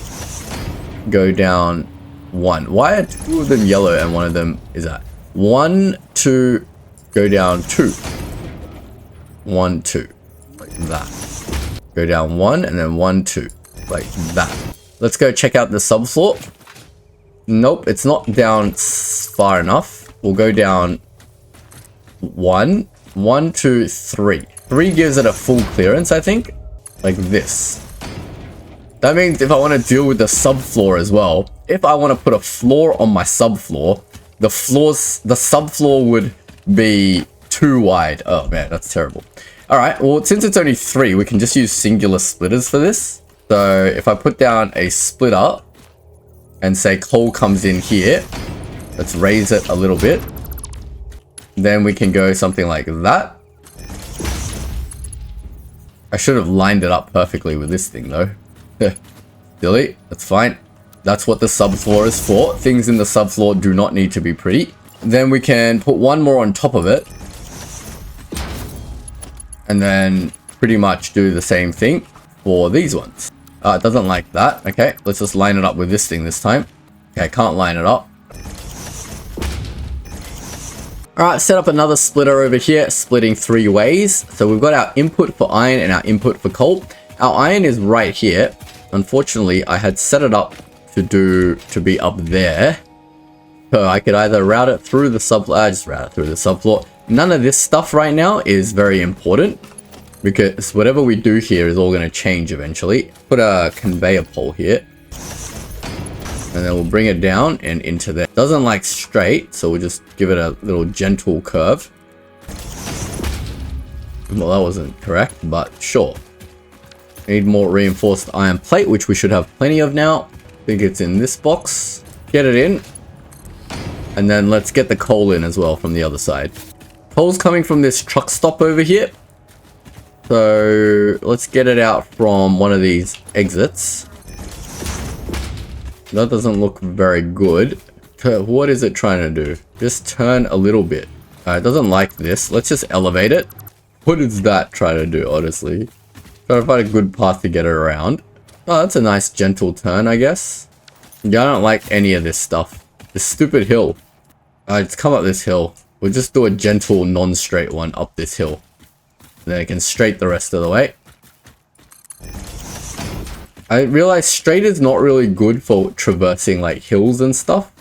go down 1. Why are 2 of them yellow and 1 of them is that? 1, 2, go down 2. 1, 2, like that. Go down 1 and then 1, 2, like that. Let's go check out the subfloor. Nope, it's not down far enough. We'll go down 1, 1, 2, 3. 3 gives it a full clearance, I think. Like this. That means if I want to deal with the subfloor as well, if I want to put a floor on my subfloor, the subfloor would be too wide. Oh man, that's terrible. All right, well, since it's only 3, we can just use singular splitters for this. So if I put down a splitter and say coal comes in here, let's raise it a little bit. Then we can go something like that. I should have lined it up perfectly with this thing though. Silly, that's fine. That's what the subfloor is for. Things in the subfloor do not need to be pretty. Then we can put one more on top of it. And then pretty much do the same thing for these ones. It doesn't like that. Okay, let's just line it up with this thing this time. Okay, can't line it up. Alright, set up another splitter over here, splitting 3 ways. So we've got our input for iron and our input for coal. Our iron is right here. Unfortunately, I had set it up to be up there. So I could either route it through the subfloor, just route it through the subfloor. None of this stuff right now is very important because whatever we do here is all going to change eventually. Put a conveyor pole here. And then we'll bring it down and into there. Doesn't like straight, so we'll just give it a little gentle curve. Well, that wasn't correct, but sure. Need more reinforced iron plate, which we should have plenty of now. I think it's in this box. Get it in. And then let's get the coal in as well from the other side. Coal's coming from this truck stop over here. So let's get it out from one of these exits. That doesn't look very good. What is it trying to do? Just turn a little bit. It doesn't like this. Let's just elevate it. What is that trying to do, honestly? Trying to find a good path to get it around. Oh, that's a nice gentle turn, I guess. Yeah, I don't like any of this stuff. This stupid hill. Let's come up this hill. We'll just do a gentle, non-straight one up this hill. And then it can straight the rest of the way. I realize straight is not really good for traversing like hills and stuff.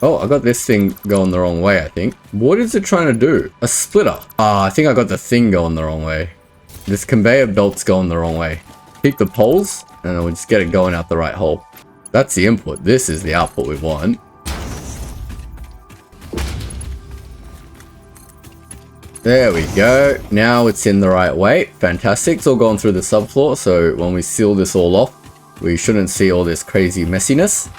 Oh, I got this thing going the wrong way, I think. What is it trying to do? A splitter. I think I got the thing going the wrong way. This conveyor belt's going the wrong way. Keep the poles, and then we'll just get it going out the right hole. That's the input. This is the output we want. There we go. Now it's in the right way. Fantastic. It's all gone through the subfloor, so when we seal this all off, we shouldn't see all this crazy messiness.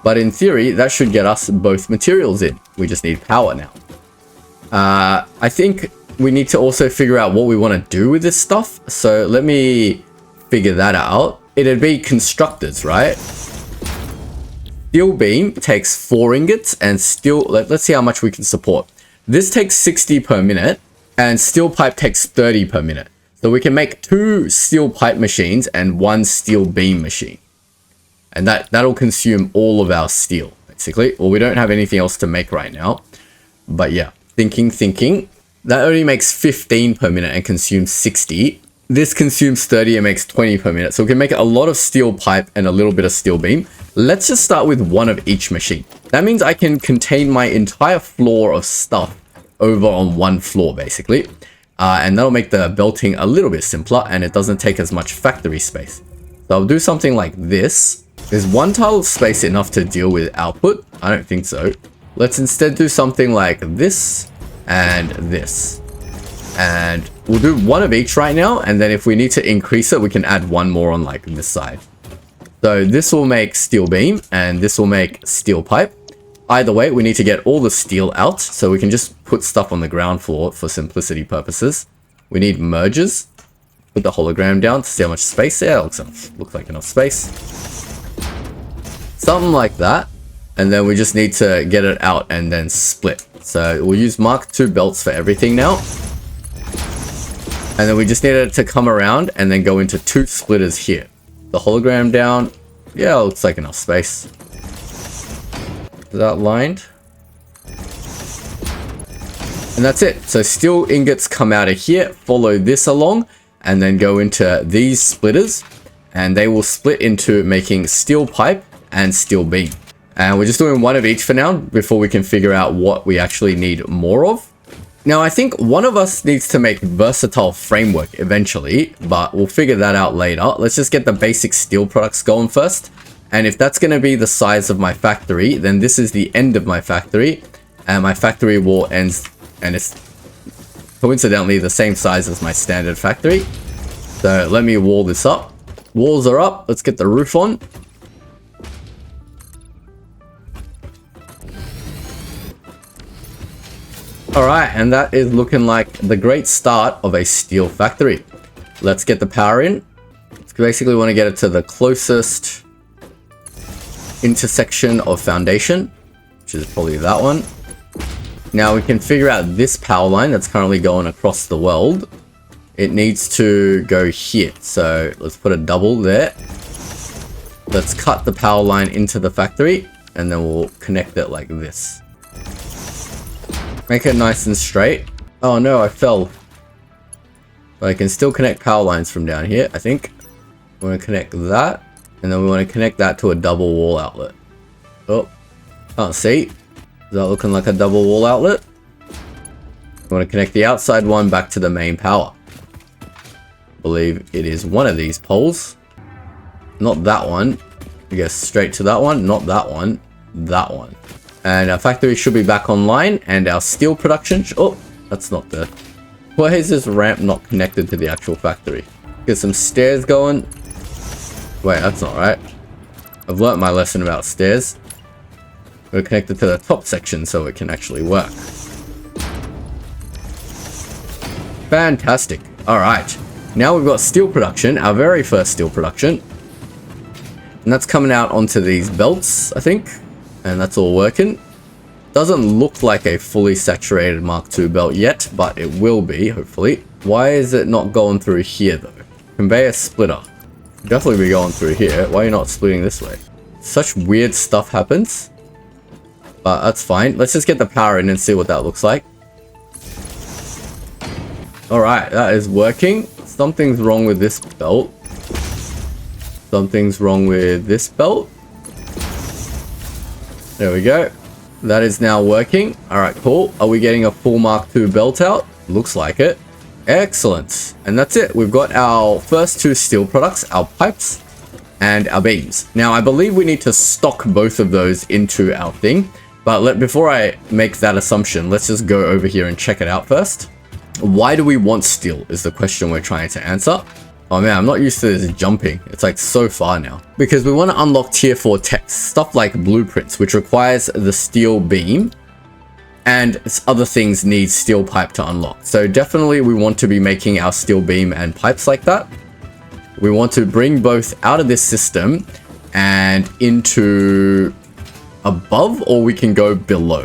But in theory, that should get us both materials in. We just need power now. I think we need to also figure out what we want to do with this stuff. So let me figure that out. It'd be constructors, right? Steel beam takes 4 ingots and steel... Let's see how much we can support. This takes 60 per minute and steel pipe takes 30 per minute. So we can make 2 steel pipe machines and 1 steel beam machine. And that'll consume all of our steel. basically. Well, we don't have anything else to make right now. But yeah, thinking. That only makes 15 per minute and consumes 60. This consumes 30 and makes 20 per minute. So we can make a lot of steel pipe and a little bit of steel beam. Let's just start with one of each machine. That means I can contain my entire floor of stuff over on one floor, basically. And that'll make the belting a little bit simpler, and it doesn't take as much factory space. So I'll do something like this. Is one tile of space enough to deal with output? I don't think so. Let's instead do something like this and this. And we'll do one of each right now, and then if we need to increase it, we can add one more on like this side. So this will make steel beam, and this will make steel pipe. Either way, we need to get all the steel out, so we can just put stuff on the ground floor for simplicity purposes. We need mergers. Put the hologram down to see how much space there. Looks like enough space. Something like that. And then we just need to get it out and then split. So we'll use Mark II belts for everything now. And then we just need it to come around and then go into 2 splitters here. The hologram down. Yeah, looks like enough space. Is that lined? And that's it. So steel ingots come out of here, follow this along, and then go into these splitters. And they will split into making steel pipe and steel beam. And we're just doing one of each for now before we can figure out what we actually need more of. Now, I think one of us needs to make versatile framework eventually, but we'll figure that out later. Let's just get the basic steel products going first. And if that's going to be the size of my factory, then this is the end of my factory. And my factory wall ends, and it's coincidentally the same size as my standard factory. So let me wall this up. Walls are up. Let's get the roof on. Alright, and that is looking like the great start of a steel factory. Let's get the power in. Basically want to get it to the closest intersection of foundation, which is probably that one. Now we can figure out this power line that's currently going across the world. It needs to go here. So let's put a double there. Let's cut the power line into the factory, and then we'll connect it like this. Make it nice and straight. Oh no, I fell. But I can still connect power lines from down here, I think. We want to connect that. And then we want to connect that to a double wall outlet. Oh, can't see. Is that looking like a double wall outlet? We want to connect the outside one back to the main power. I believe it is one of these poles. Not that one. I guess straight to that one. Not that one. That one. And our factory should be back online, and our steel production... Oh, that's not the... Why is this ramp not connected to the actual factory? Get some stairs going. Wait, that's not right. I've learnt my lesson about stairs. We're connected to the top section so it can actually work. Fantastic. Alright. Now we've got steel production, our very first steel production. And that's coming out onto these belts, I think. And that's all working. Doesn't look like a fully saturated Mark II belt yet, but it will be, hopefully. Why is it not going through here, though? Conveyor splitter. Definitely be going through here. Why are you not splitting this way? Such weird stuff happens. But that's fine. Let's just get the power in and see what that looks like. Alright, that is working. Something's wrong with this belt. Something's wrong with this belt. There we go. That is now working. Alright, cool. Are we getting a full Mark II belt out? Looks like it. Excellent. And that's it. We've got our first 2 steel products, our pipes and our beams. Now, I believe we need to stock both of those into our thing. But before I make that assumption, let's just go over here and check it out first. Why do we want steel is the question we're trying to answer. Oh man, I'm not used to this jumping. It's like so far now. Because we want to unlock tier 4 text, stuff like blueprints, which requires the steel beam, and other things need steel pipe to unlock. So definitely we want to be making our steel beam and pipes like that. We want to bring both out of this system and into above, or we can go below.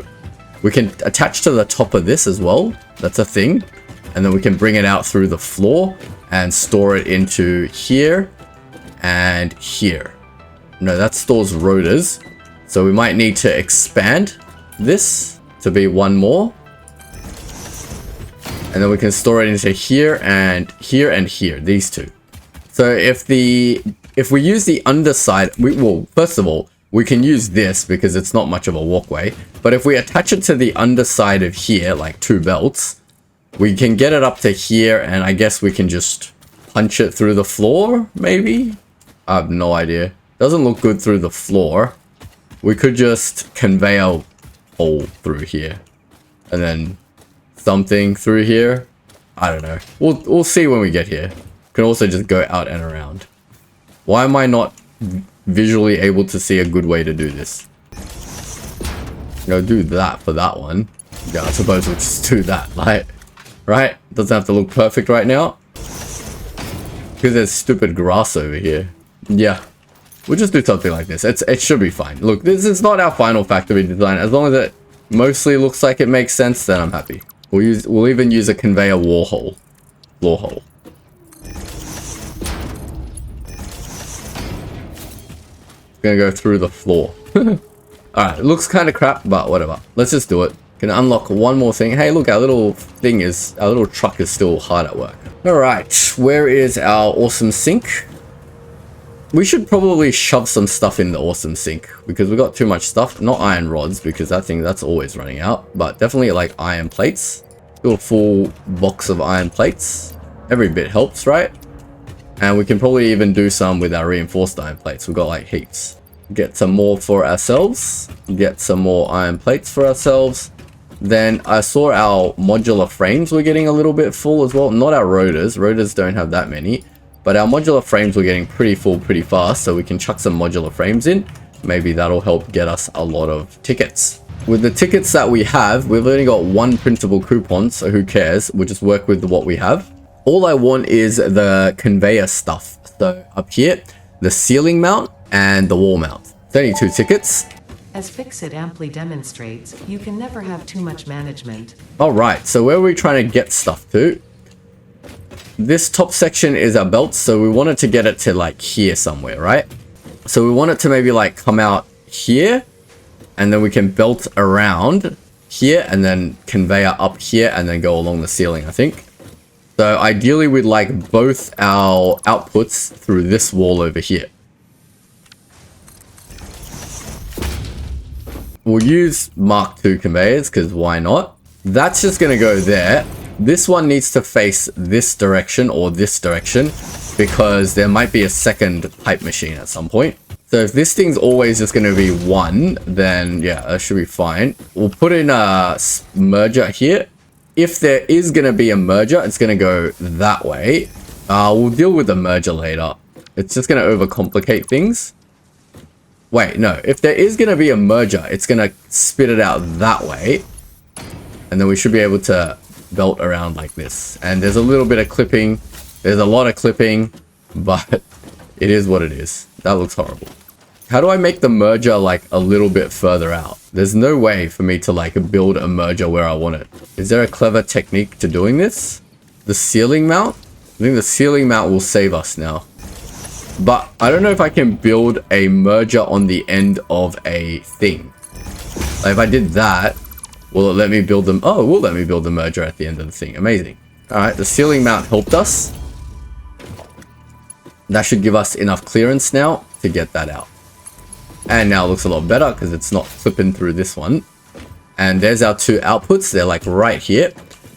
We can attach to the top of this as well. That's a thing. And then we can bring it out through the floor and store it into here and here. No, that stores rotors. So we might need to expand this to be one more. And then we can store it into here and here and here, these two. So if we use the underside, well, first of all, we can use this because it's not much of a walkway. But if we attach it to the underside of here, like 2 belts, we can get it up to here, and I guess we can just punch it through the floor, maybe? I have no idea. Doesn't look good through the floor. We could just conveyor hole through here. And then something through here. I don't know. We'll see when we get here. Can also just go out and around. Why am I not visually able to see a good way to do this? Go do that for that one. Yeah, I suppose we'll just do that, like, right? Doesn't have to look perfect right now. Because there's stupid grass over here. Yeah. We'll just do something like this. It should be fine. Look, this is not our final factory design. As long as it mostly looks like it makes sense, then I'm happy. We'll even use a conveyor floor hole. Gonna go through the floor. Alright, it looks kind of crap, but whatever. Let's just do it. Gonna unlock one more thing. Hey, look, our little truck is still hard at work. Alright, where is our awesome sink? We should probably shove some stuff in the awesome sink because we got too much stuff. Not iron rods because that's always running out, but definitely like iron plates. Do a full box of iron plates. Every bit helps, right? And we can probably even do some with our reinforced iron plates. We've got like heaps. Get some more for ourselves. Get some more iron plates for ourselves. Then I saw our modular frames were getting a little bit full as well. Not our rotors. Rotors don't have that many. But our modular frames were getting pretty full pretty fast. So we can chuck some modular frames in. Maybe that'll help get us a lot of tickets. With the tickets that we have, we've only got 1 printable coupon. So who cares? We'll just work with what we have. All I want is the conveyor stuff. So up here, the ceiling mount and the wall mount. 32 tickets. As Fixit amply demonstrates, you can never have too much management. Alright, so where are we trying to get stuff to? This top section is our belt, so we wanted to get it to like here somewhere, right? So we want it to maybe like come out here, and then we can belt around here, and then conveyor up here, and then go along the ceiling, I think. So ideally we'd like both our outputs through this wall over here. We'll use Mark II conveyors because why not? That's just going to go there. This one needs to face this direction or this direction because there might be a second pipe machine at some point. So if this thing's always just going to be 1, then yeah, that should be fine. We'll put in a merger here. If there is going to be a merger, it's going to go that way. We'll deal with the merger later. It's just going to overcomplicate things. Wait, no. If there is going to be a merger, it's going to spit it out that way. And then we should be able to belt around like this. And there's a little bit of clipping. There's a lot of clipping, but it is what it is. That looks horrible. How do I make the merger like a little bit further out? There's no way for me to like build a merger where I want it. Is there a clever technique to doing this? The ceiling mount? I think the ceiling mount will save us now. But I don't know if I can build a merger on the end of a thing. Like if I did that, will it let me build them? Oh, it will let me build the merger at the end of the thing. Amazing. Alright, the ceiling mount helped us. That should give us enough clearance now to get that out. And now it looks a lot better because it's not flipping through this one. And there's our 2 outputs. They're like right here.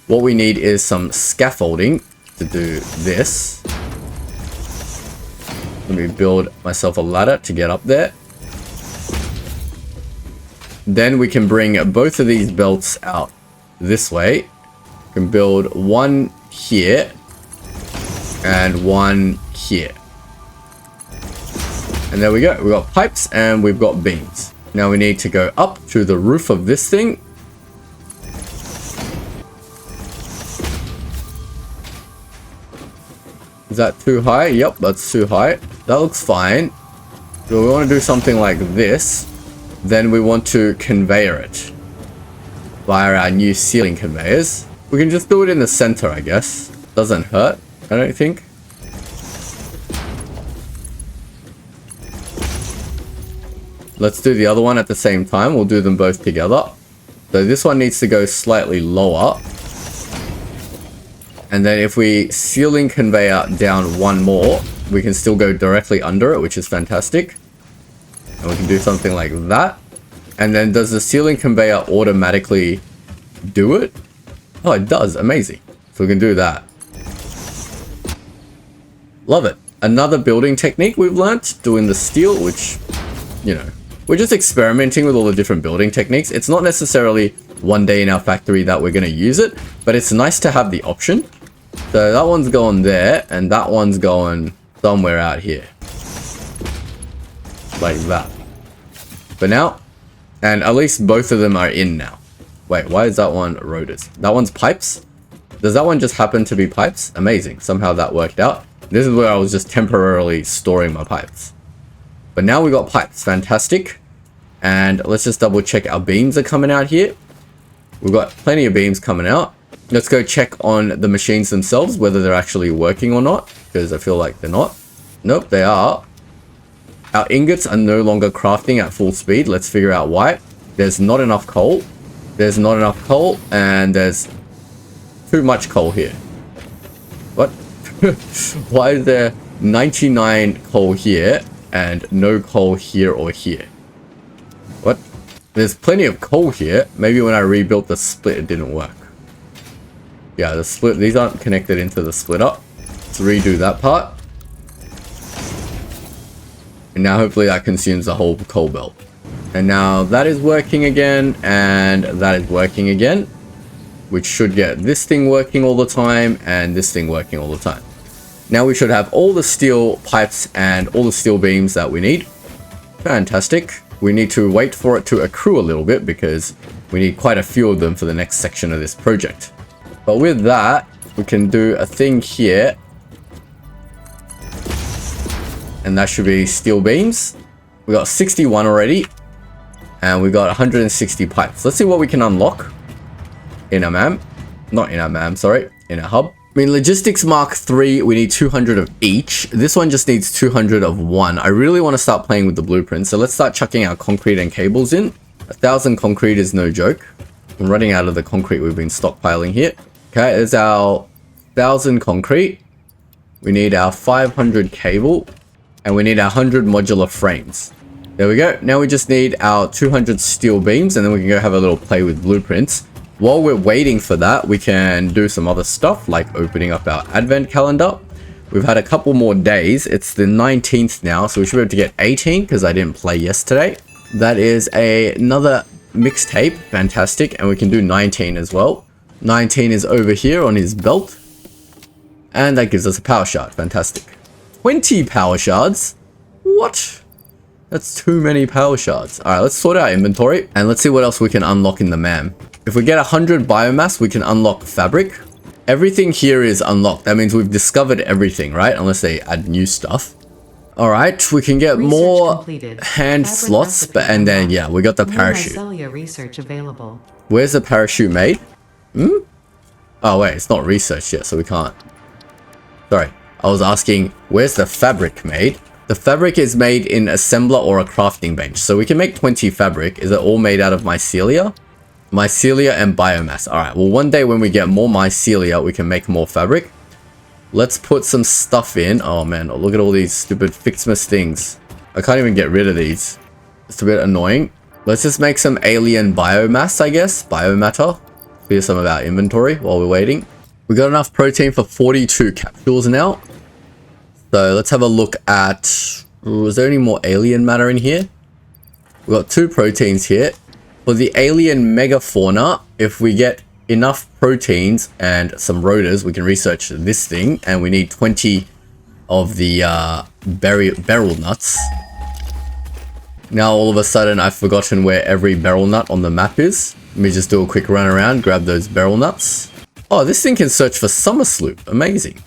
What we need is some scaffolding to do this. Let me build myself a ladder to get up there. Then we can bring both of these belts out this way. We can build one here and one here. And there we go. We've got pipes and we've got beams. Now we need to go up to the roof of this thing. Is that too high? Yep, that's too high. That looks fine. So we want to do something like this. Then we want to conveyor it via our new ceiling conveyors. We can just do it in the center, I guess. Doesn't hurt, I don't think. Let's do the other one at the same time. We'll do them both together. So this one needs to go slightly lower. And then if we ceiling conveyor down one more, we can still go directly under it, which is fantastic. And we can do something like that. And then does the ceiling conveyor automatically do it? Oh, it does. Amazing. So we can do that. Love it. Another building technique we've learnt, doing the steel, which, you know, we're just experimenting with all the different building techniques. It's not necessarily one day in our factory that we're going to use it, but it's nice to have the option. So that one's going there, and that one's going somewhere out here. Like that. For now. And at least both of them are in now. Wait, why is that one rotors? That one's pipes? Does that one just happen to be pipes? Amazing. Somehow that worked out. This is where I was just temporarily storing my pipes. But now we got pipes. Fantastic. And let's just double check our beams are coming out here. We've got plenty of beams coming out. Let's go check on the machines themselves, whether they're actually working or not, because I feel like they're not. Nope, they are. Our ingots are no longer crafting at full speed. Let's figure out why. There's not enough coal. There's not enough coal, and there's too much coal here. What? Why is there 99 coal here and no coal here or here? What? There's plenty of coal here. Maybe when I rebuilt the split, it didn't work. Yeah, the split, these aren't connected into the splitter. Let's redo that part. And now hopefully that consumes the whole coal belt. And now that is working again, and that is working again. Which should get this thing working all the time, and this thing working all the time. Now we should have all the steel pipes and all the steel beams that we need. Fantastic. We need to wait for it to accrue a little bit, because we need quite a few of them for the next section of this project. But with that, we can do a thing here. And that should be steel beams. We got 61 already. And we got 160 pipes. Let's see what we can unlock in our MAM. Not in our MAM, sorry. In our hub. I mean, logistics mark 3, we need 200 of each. This one just needs 200 of one. I really want to start playing with the blueprint. So let's start chucking our concrete and cables in. 1,000 concrete is no joke. I'm running out of the concrete we've been stockpiling here. Okay, there's our 1,000 concrete. We need our 500 cable. And we need our 100 modular frames. There we go. Now we just need our 200 steel beams, and then we can go have a little play with blueprints. While we're waiting for that, we can do some other stuff, like opening up our advent calendar. We've had a couple more days. It's the 19th now, so we should be able to get 18, because I didn't play yesterday. That is another mixtape. Fantastic. And we can do 19 as well. 19 is over here on his belt. And that gives us a power shard. Fantastic. 20 power shards? What? That's too many power shards. Alright, let's sort our inventory and let's see what else we can unlock in the MAM. If we get 100 biomass, we can unlock fabric. Everything here is unlocked. That means we've discovered everything, right? Unless they add new stuff. Alright, we can get more hand slots, and then yeah, we got the parachute. Research available. Where's the parachute made? Oh wait, it's not research yet, so we can't. Sorry. I was asking, where's the fabric made? The fabric is made in assembler or a crafting bench. So we can make 20 fabric. Is it all made out of mycelia? Mycelia and biomass. Alright, well one day when we get more mycelia, we can make more fabric. Let's put some stuff in. Oh man, look at all these stupid Fixmas things. I can't even get rid of these. It's a bit annoying. Let's just make some alien biomass, I guess. Biomatter. Clear some of our inventory while we're waiting. We got enough protein for 42 capsules now. So let's have a look at, is there any more alien matter in here? We've got 2 proteins here. For the alien megafauna, if we get enough proteins and some rotors, we can research this thing. And we need 20 of the beryl nuts. Now all of a sudden I've forgotten where every beryl nut on the map is. Let me just do a quick run around, grab those beryl nuts. Oh, this thing can search for summer sloop. Amazing.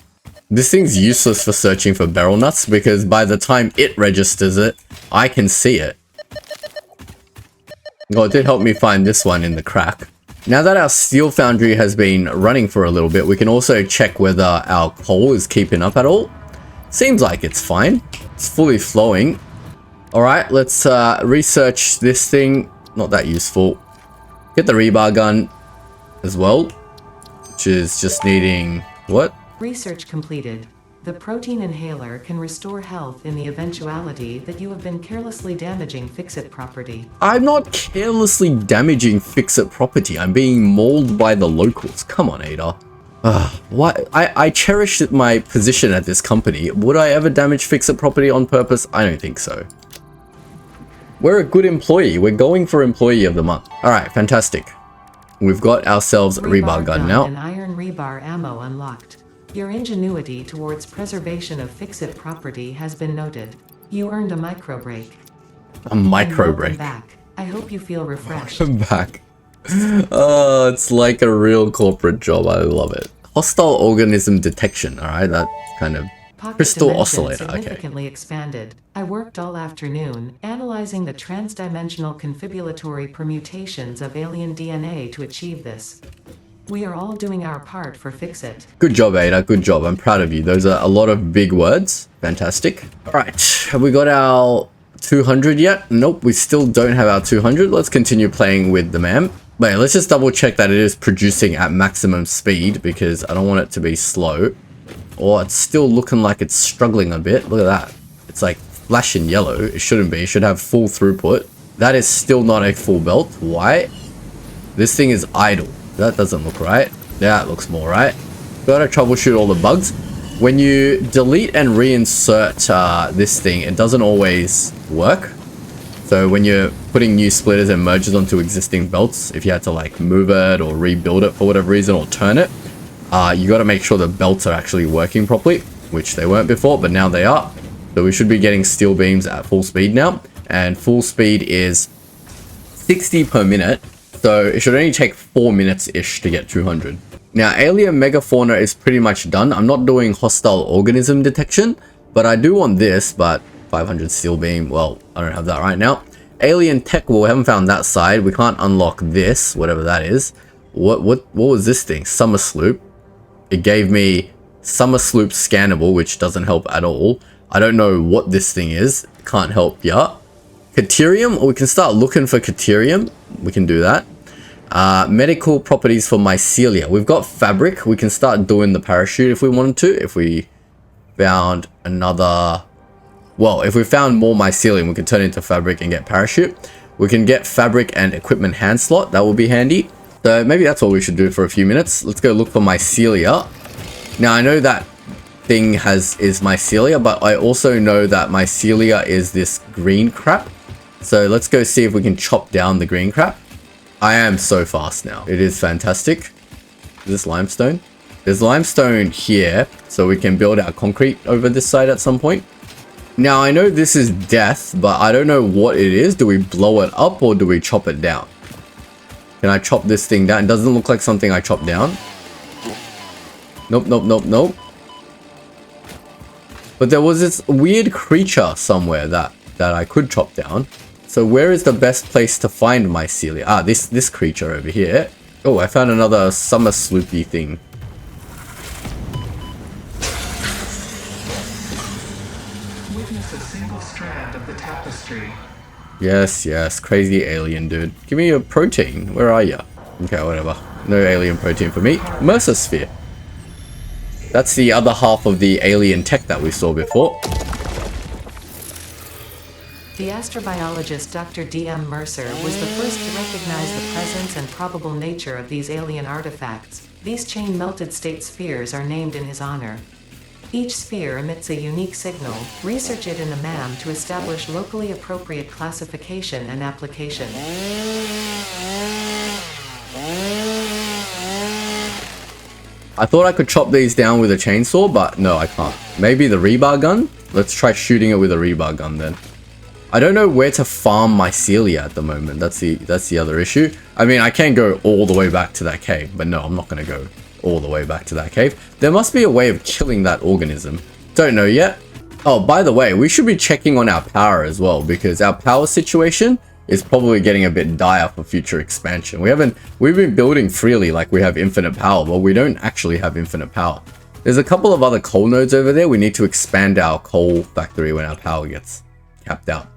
This thing's useless for searching for beryl nuts because by the time it registers it, I can see it. Oh, it did help me find this one in the crack. Now that our steel foundry has been running for a little bit, we can also check whether our coal is keeping up at all. Seems like it's fine. It's fully flowing. All right, let's research this thing. Not that useful. Get the rebar gun as well, which is just needing what? Research completed. The protein inhaler can restore health in the eventuality that you have been carelessly damaging fix-it property. I'm not carelessly damaging fix-it property. I'm being mauled by the locals. Come on, Ada. Why? I cherish my position at this company. Would I ever damage fix-it property on purpose? I don't think so. We're a good employee. We're going for Employee of the Month. All right, fantastic. We've got ourselves a rebar gun now. And iron rebar ammo unlocked. Your ingenuity towards preservation of fix-it property has been noted. You earned a micro break. A micro break. Back. I hope you feel refreshed. Welcome back. Oh, it's like a real corporate job. I love it. Hostile organism detection. All right, that's kind of crystal oscillator. Significantly expanded. I worked all afternoon analyzing the transdimensional confibulatory permutations of alien DNA to achieve this. We are all doing our part for Fix-It. Good job, Ada. Good job. I'm proud of you. Those are a lot of big words. Fantastic. All right. Have we got our 200 yet? Nope. We still don't have our 200. Let's continue playing with the MAM. Wait, let's just double check that it is producing at maximum speed because I don't want it to be slow. Or it's still looking like it's struggling a bit. Look at that. It's like flashing yellow. It shouldn't be. It should have full throughput. That is still not a full belt. Why? This thing is idle. That doesn't look right. Yeah, it looks more right. Gotta troubleshoot all the bugs. When you delete and reinsert this thing, it doesn't always work. So when you're putting new splitters and mergers onto existing belts, if you had to like move it or rebuild it for whatever reason or turn it, you got to make sure the belts are actually working properly, which they weren't before, but now they are. So we should be getting steel beams at full speed now, and full speed is 60 per minute. So it should only take 4 minutes-ish to get 200. Now, alien megafauna is pretty much done. I'm not doing hostile organism detection, but I do want this, but 500 steel beam, well, I don't have that right now. Alien tech, well, we haven't found that side. We can't unlock this, whatever that is. What was this thing? Summer sloop. It gave me summer sloop scannable, which doesn't help at all. I don't know what this thing is. Can't help ya. Caterium, we can start looking for Caterium. We can do that. Medical properties for mycelia. We've got fabric. We can start doing the parachute if we wanted to. If we found another... Well, if we found more mycelium, we can turn it into fabric and get parachute. We can get fabric and equipment hand slot. That will be handy. So maybe that's what we should do for a few minutes. Let's go look for mycelia. Now, I know that thing is mycelia, but I also know that mycelia is this green crap. So let's go see if we can chop down the green crap. I am so fast now. It is fantastic. Is this limestone? There's limestone here, so we can build our concrete over this side at some point. Now, I know this is death, but I don't know what it is. Do we blow it up or do we chop it down? Can I chop this thing down? It doesn't look like something I chopped down. Nope, nope, nope, nope. But there was this weird creature somewhere that I could chop down. So where is the best place to find mycelia? Ah, this creature over here. Oh, I found another summer sloopy thing. Witness a single strand of the tapestry. Yes, yes, crazy alien dude. Give me your protein. Where are you? Okay, whatever. No alien protein for me. Mercer sphere. That's the other half of the alien tech that we saw before. The astrobiologist Dr. D.M. Mercer was the first to recognize the presence and probable nature of these alien artifacts. These chain-melted state spheres are named in his honor. Each sphere emits a unique signal. Research it in the MAM to establish locally appropriate classification and application. I thought I could chop these down with a chainsaw, but no, I can't. Maybe the rebar gun? Let's try shooting it with a rebar gun then. I don't know where to farm mycelia at the moment. That's the other issue. I mean, I can go all the way back to that cave, but no, I'm not going to go all the way back to that cave. There must be a way of killing that organism. Don't know yet. Oh, by the way, we should be checking on our power as well, because our power situation is probably getting a bit dire for future expansion. We've been building freely like we have infinite power, but we don't actually have infinite power. There's a couple of other coal nodes over there. We need to expand our coal factory when our power gets capped out.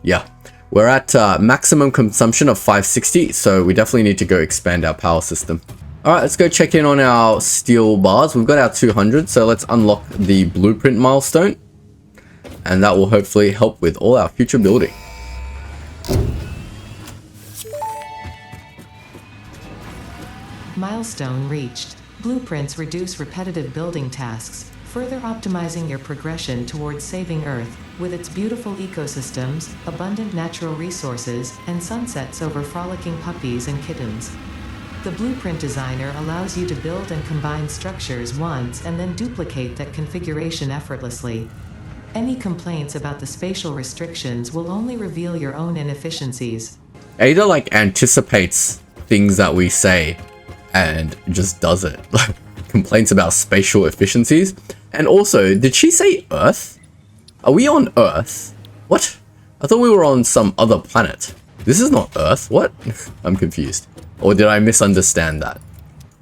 Yeah, we're at maximum consumption of 560, so we definitely need to go expand our power system. All right, let's go check in on our steel bars. We've got our 200, so let's unlock the blueprint milestone, and that will hopefully help with all our future building. Milestone reached. Blueprints reduce repetitive building tasks, further optimizing your progression towards saving Earth, with its beautiful ecosystems, abundant natural resources, and sunsets over frolicking puppies and kittens. The blueprint designer allows you to build and combine structures once and then duplicate that configuration effortlessly. Any complaints about the spatial restrictions will only reveal your own inefficiencies. Ada like anticipates things that we say and just does it. Complaints about spatial efficiencies. And also, did she say Earth? Are we on Earth? What? I thought we were on some other planet. This is not Earth. What? I'm confused. Or did I misunderstand that?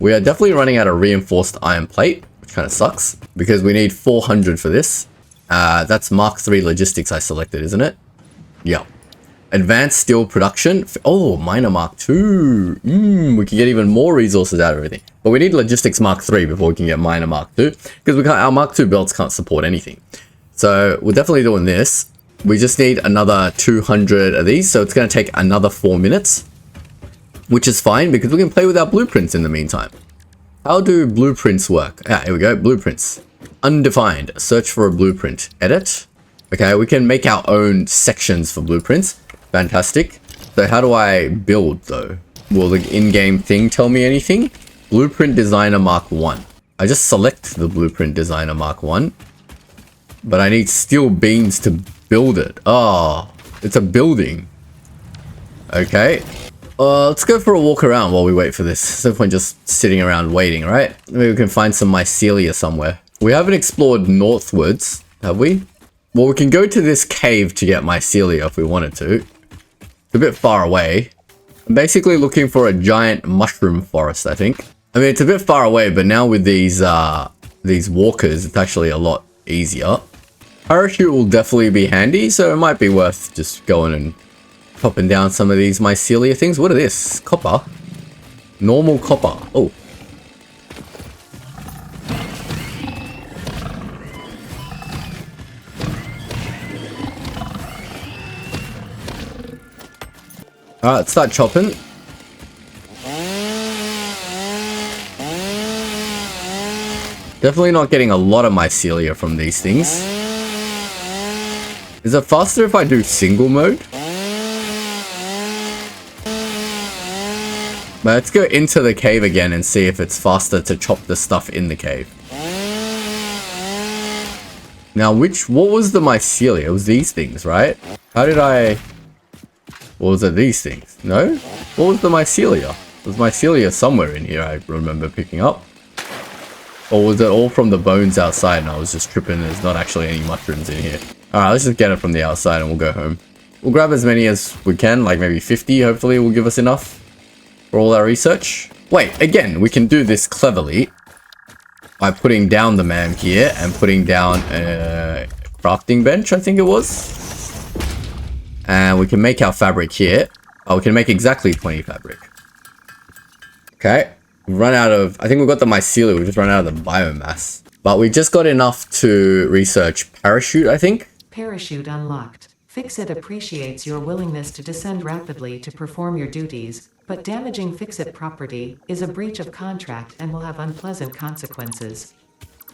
We are definitely running out of reinforced iron plate, which kind of sucks, because we need 400 for this. That's Mark III logistics I selected, isn't it? Yeah. Advanced steel production. Oh, miner Mark II. We can get even more resources out of everything. But we need logistics Mark III before we can get miner Mark II, because we can't. Our Mark II belts can't support anything. So we're definitely doing this. We just need another 200 of these, so it's going to take another 4 minutes, which is fine because we can play with our blueprints in the meantime. How do blueprints work? Here we go. Blueprints. Undefined. Search for a blueprint. Edit. Okay, we can make our own sections for blueprints. Fantastic. So how do I build though? Will the in-game thing tell me anything? Blueprint Designer Mark 1. I just select the Blueprint Designer Mark 1. But I need steel beams to build it. Oh, it's a building. Okay. Let's go for a walk around while we wait for this. No point just sitting around waiting, right? Maybe we can find some mycelia somewhere. We haven't explored northwards, have we? Well, we can go to this cave to get mycelia if we wanted to. It's a bit far away. I'm basically looking for a giant mushroom forest, I think. I mean, it's a bit far away, but now with these walkers, it's actually a lot easier. Parachute will definitely be handy, so it might be worth just going and chopping down some of these mycelia things. What are this? Copper? Normal copper. Oh. Alright, let's start chopping. Definitely not getting a lot of mycelia from these things. Is it faster if I do single mode? But let's go into the cave again and see if it's faster to chop the stuff in the cave. Now, what was the mycelia? It was these things, right? How did I... What was it, these things? No? What was the mycelia? There's mycelia somewhere in here I remember picking up. Or was it all from the bones outside and I was just tripping and there's not actually any mushrooms in here? Alright, let's just get it from the outside and we'll go home. We'll grab as many as we can, like maybe 50, hopefully will give us enough for all our research. Wait, again, we can do this cleverly by putting down the MAM here and putting down a crafting bench, I think it was. And we can make our fabric here. Oh, we can make exactly 20 fabric. Okay. We've run out of... I think we've got the mycelia. We've just run out of the biomass. But we just got enough to research parachute, I think. Parachute unlocked. Fix-It appreciates your willingness to descend rapidly to perform your duties, but damaging Fix-It property is a breach of contract and will have unpleasant consequences.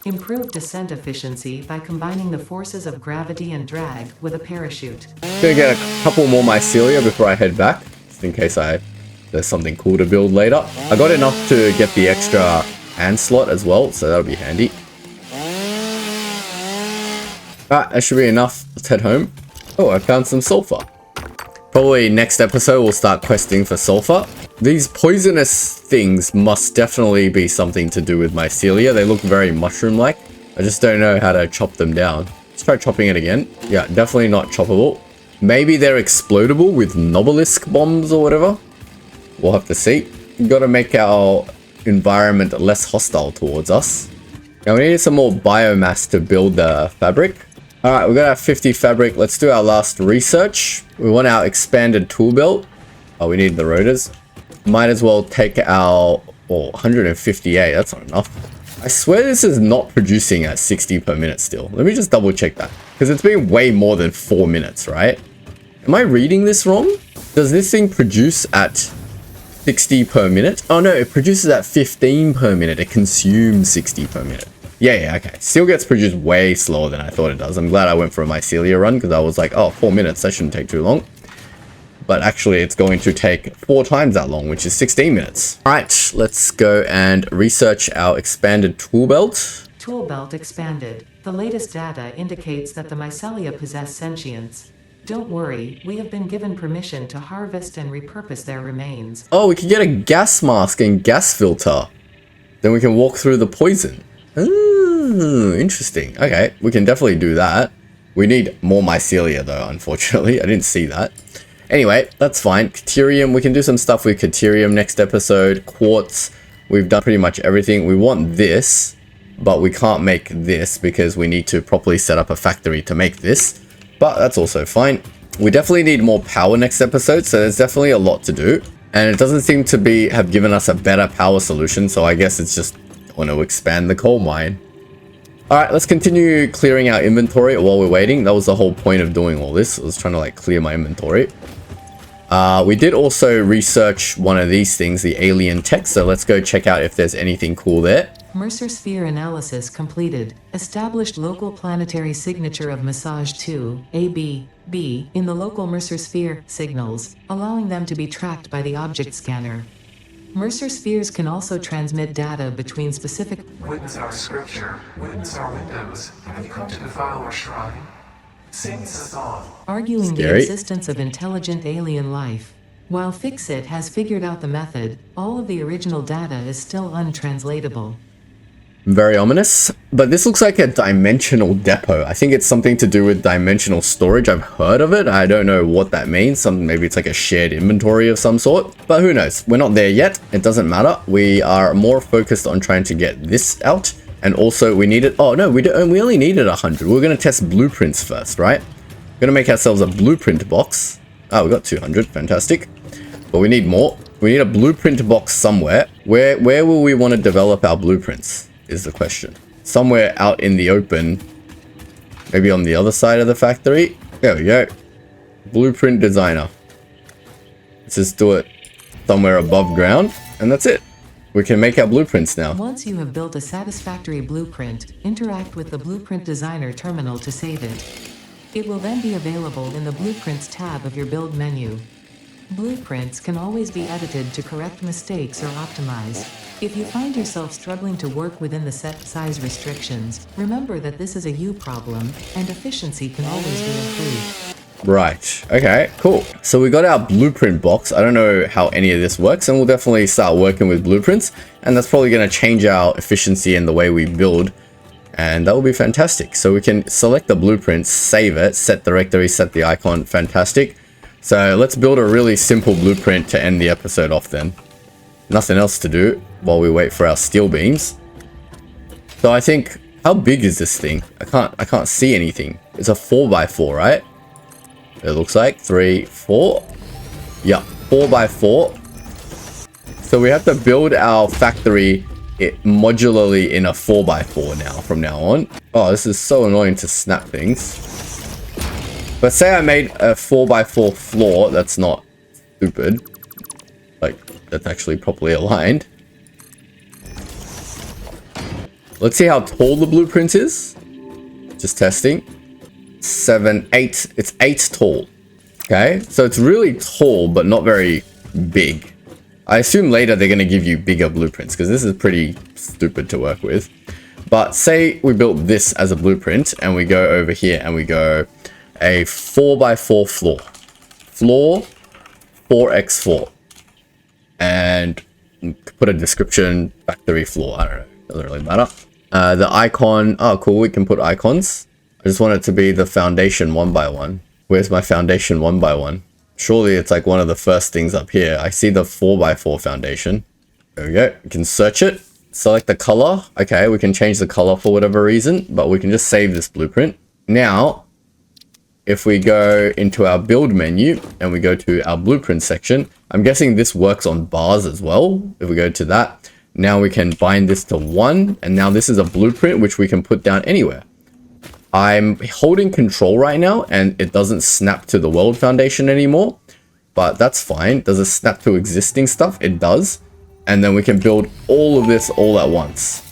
Improve descent efficiency by combining the forces of gravity and drag with a parachute. Gonna get a couple more mycelia before I head back, just in case there's something cool to build later. I got enough to get the extra hand slot as well, so that'll be handy. Alright, that should be enough. Let's head home. Oh, I found some sulfur. Probably next episode we'll start questing for sulfur. These poisonous things must definitely be something to do with mycelia. They look very mushroom-like. I just don't know how to chop them down. Let's try chopping it again. Yeah, definitely not choppable. Maybe they're explodable with Nobelisk bombs or whatever. We'll have to see. We've got to make our environment less hostile towards us. Now we need some more biomass to build the fabric. All right, we got our 50 fabric. Let's do our last research. We want our expanded tool belt. Oh, we need the rotors. Might as well take our 158. That's not enough. I swear this is not producing at 60 per minute still. Let me just double check that, because it's been way more than 4 minutes, right? Am I reading this wrong? Does this thing produce at 60 per minute? Oh no, it produces at 15 per minute. It consumes 60 per minute. Yeah, okay. Still gets produced way slower than I thought it does. I'm glad I went for a mycelia run, because I was like, oh, 4 minutes, that shouldn't take too long. But actually it's going to take 4 times that long, which is 16 minutes. All right, let's go and research our expanded tool belt. Tool belt expanded. The latest data indicates that the mycelia possess sentience. Don't worry, we have been given permission to harvest and repurpose their remains. Oh, we can get a gas mask and gas filter. Then we can walk through the poison. Ooh, interesting. Okay, we can definitely do that. We need more mycelia though, unfortunately. I didn't see that. Anyway, that's fine. Caterium, we can do some stuff with Caterium next episode. Quartz, we've done pretty much everything. We want this, but we can't make this because we need to properly set up a factory to make this. But that's also fine. We definitely need more power next episode, so there's definitely a lot to do. And it doesn't seem to have given us a better power solution, so I guess it's just want to expand the coal mine. Alright, let's continue clearing our inventory while we're waiting. That was the whole point of doing all this. I was trying to like clear my inventory. We did also research one of these things, the alien tech, so let's go check out if there's anything cool there. Mercer sphere analysis completed. Established local planetary signature of massage 2, AB, B, in the local Mercer sphere signals, allowing them to be tracked by the object scanner. Mercer spheres can also transmit data between specific... Witness our scripture. Witness our windows. Have you come to defile our shrine? Sing us a song. Arguing Scary. the existence of intelligent alien life. While Fixit has figured out the method, all of the original data is still untranslatable. Very ominous. But this looks like a dimensional depot. I think it's something to do with dimensional storage. I've heard of it. I don't know what that means. Maybe it's like a shared inventory of some sort. But who knows? We're not there yet. It doesn't matter. We are more focused on trying to get this out. And also we needed... Oh no, we only needed 100. We're going to test blueprints first, right? We're going to make ourselves a blueprint box. Oh, we got 200. Fantastic. But we need more. We need a blueprint box somewhere. Where will we want to develop our blueprints? Is the question. Somewhere out in the open, maybe on the other side of the factory. There we go. Blueprint designer. Let's just do it somewhere above ground, and that's it. We can make our blueprints now. Once you have built a satisfactory blueprint, interact with the Blueprint Designer terminal to save it. It will then be available in the Blueprints tab of your build menu. Blueprints can always be edited to correct mistakes or optimize. If you find yourself struggling to work within the set size restrictions, remember that this is a you problem, and efficiency can always be improved. Right. Okay, cool. So we got our blueprint box. I don't know how any of this works, and we'll definitely start working with blueprints, and that's probably going to change our efficiency and the way we build, and that will be fantastic. So we can select the blueprint, save it, set directory, set the icon. Fantastic. So let's build a really simple blueprint to end the episode off then. Nothing else to do while we wait for our steel beams. So I think, how big is this thing? I can't see anything. It's a 4x4, right? It looks like 3, 4. Yeah, 4x4. So we have to build our factory modularly in a 4x4 now, from now on. Oh, this is so annoying to snap things. But say I made a 4x4 floor that's not stupid. Like, that's actually properly aligned. Let's see how tall the blueprint is. Just testing. 7, 8. It's 8 tall. Okay, so it's really tall, but not very big. I assume later they're going to give you bigger blueprints, because this is pretty stupid to work with. But say we built this as a blueprint, and we go over here, and we go a 4x4 floor. Floor 4x4. And put a description, factory floor. I don't know. Doesn't really matter. The icon. Oh, cool. We can put icons. I just want it to be the foundation 1x1. Where's my foundation 1x1? Surely it's like one of the first things up here. I see the 4x4 foundation. There we go. We can search it. Select the color. Okay, we can change the color for whatever reason, but we can just save this blueprint. Now, if we go into our build menu and we go to our blueprint section, I'm guessing this works on bars as well. If we go to that, now we can bind this to 1, and now this is a blueprint which we can put down anywhere. I'm holding control right now and it doesn't snap to the world foundation anymore, but that's fine. Does it snap to existing stuff? It does. And then we can build all of this all at once.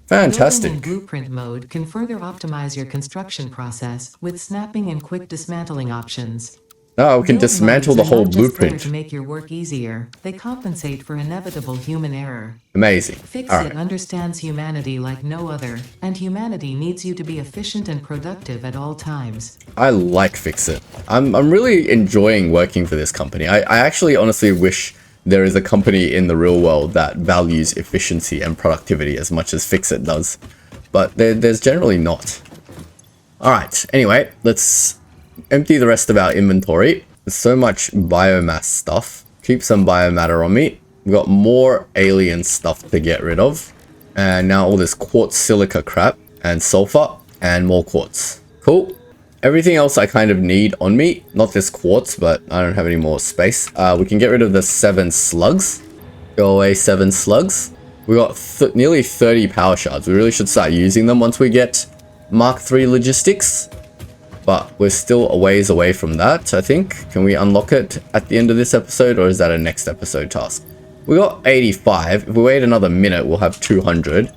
Fantastic. Building in blueprint mode can further optimize your construction process with snapping and quick dismantling options. Now we can Build dismantle modes the are whole not just there blueprint. to make your work easier, they compensate for inevitable human error. Amazing. Fix All It right. understands humanity like no other, and humanity needs you to be efficient and productive at all times. I like Fix It. I'm really enjoying working for this company. I actually honestly wish there is a company in the real world that values efficiency and productivity as much as Fix It does. But there's generally not. Alright, anyway, let's empty the rest of our inventory. There's so much biomass stuff. Keep some biomatter on me. We've got more alien stuff to get rid of. And now all this quartz silica crap and sulfur and more quartz. Cool. Everything else I kind of need on me. Not this quartz, but I don't have any more space. We can get rid of the 7 slugs. Go away, 7 slugs. We got nearly 30 power shards. We really should start using them once we get Mark III logistics. But we're still a ways away from that, I think. Can we unlock it at the end of this episode, or is that a next episode task? We got 85. If we wait another minute, we'll have 200.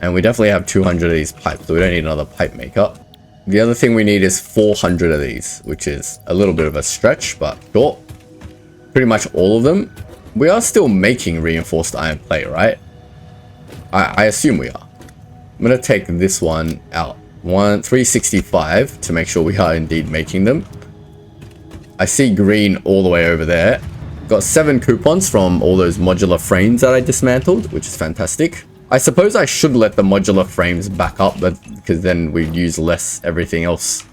And we definitely have 200 of these pipes, so we don't need another pipe maker. The other thing we need is 400 of these, which is a little bit of a stretch, but sure. Pretty much all of them. We are still making reinforced iron plate, right? I assume we are. I'm going to take this one out. 365 to make sure we are indeed making them. I see green all the way over there. Got 7 coupons from all those modular frames that I dismantled, which is fantastic. I suppose I should let the modular frames back up, but because then we'd use less everything else,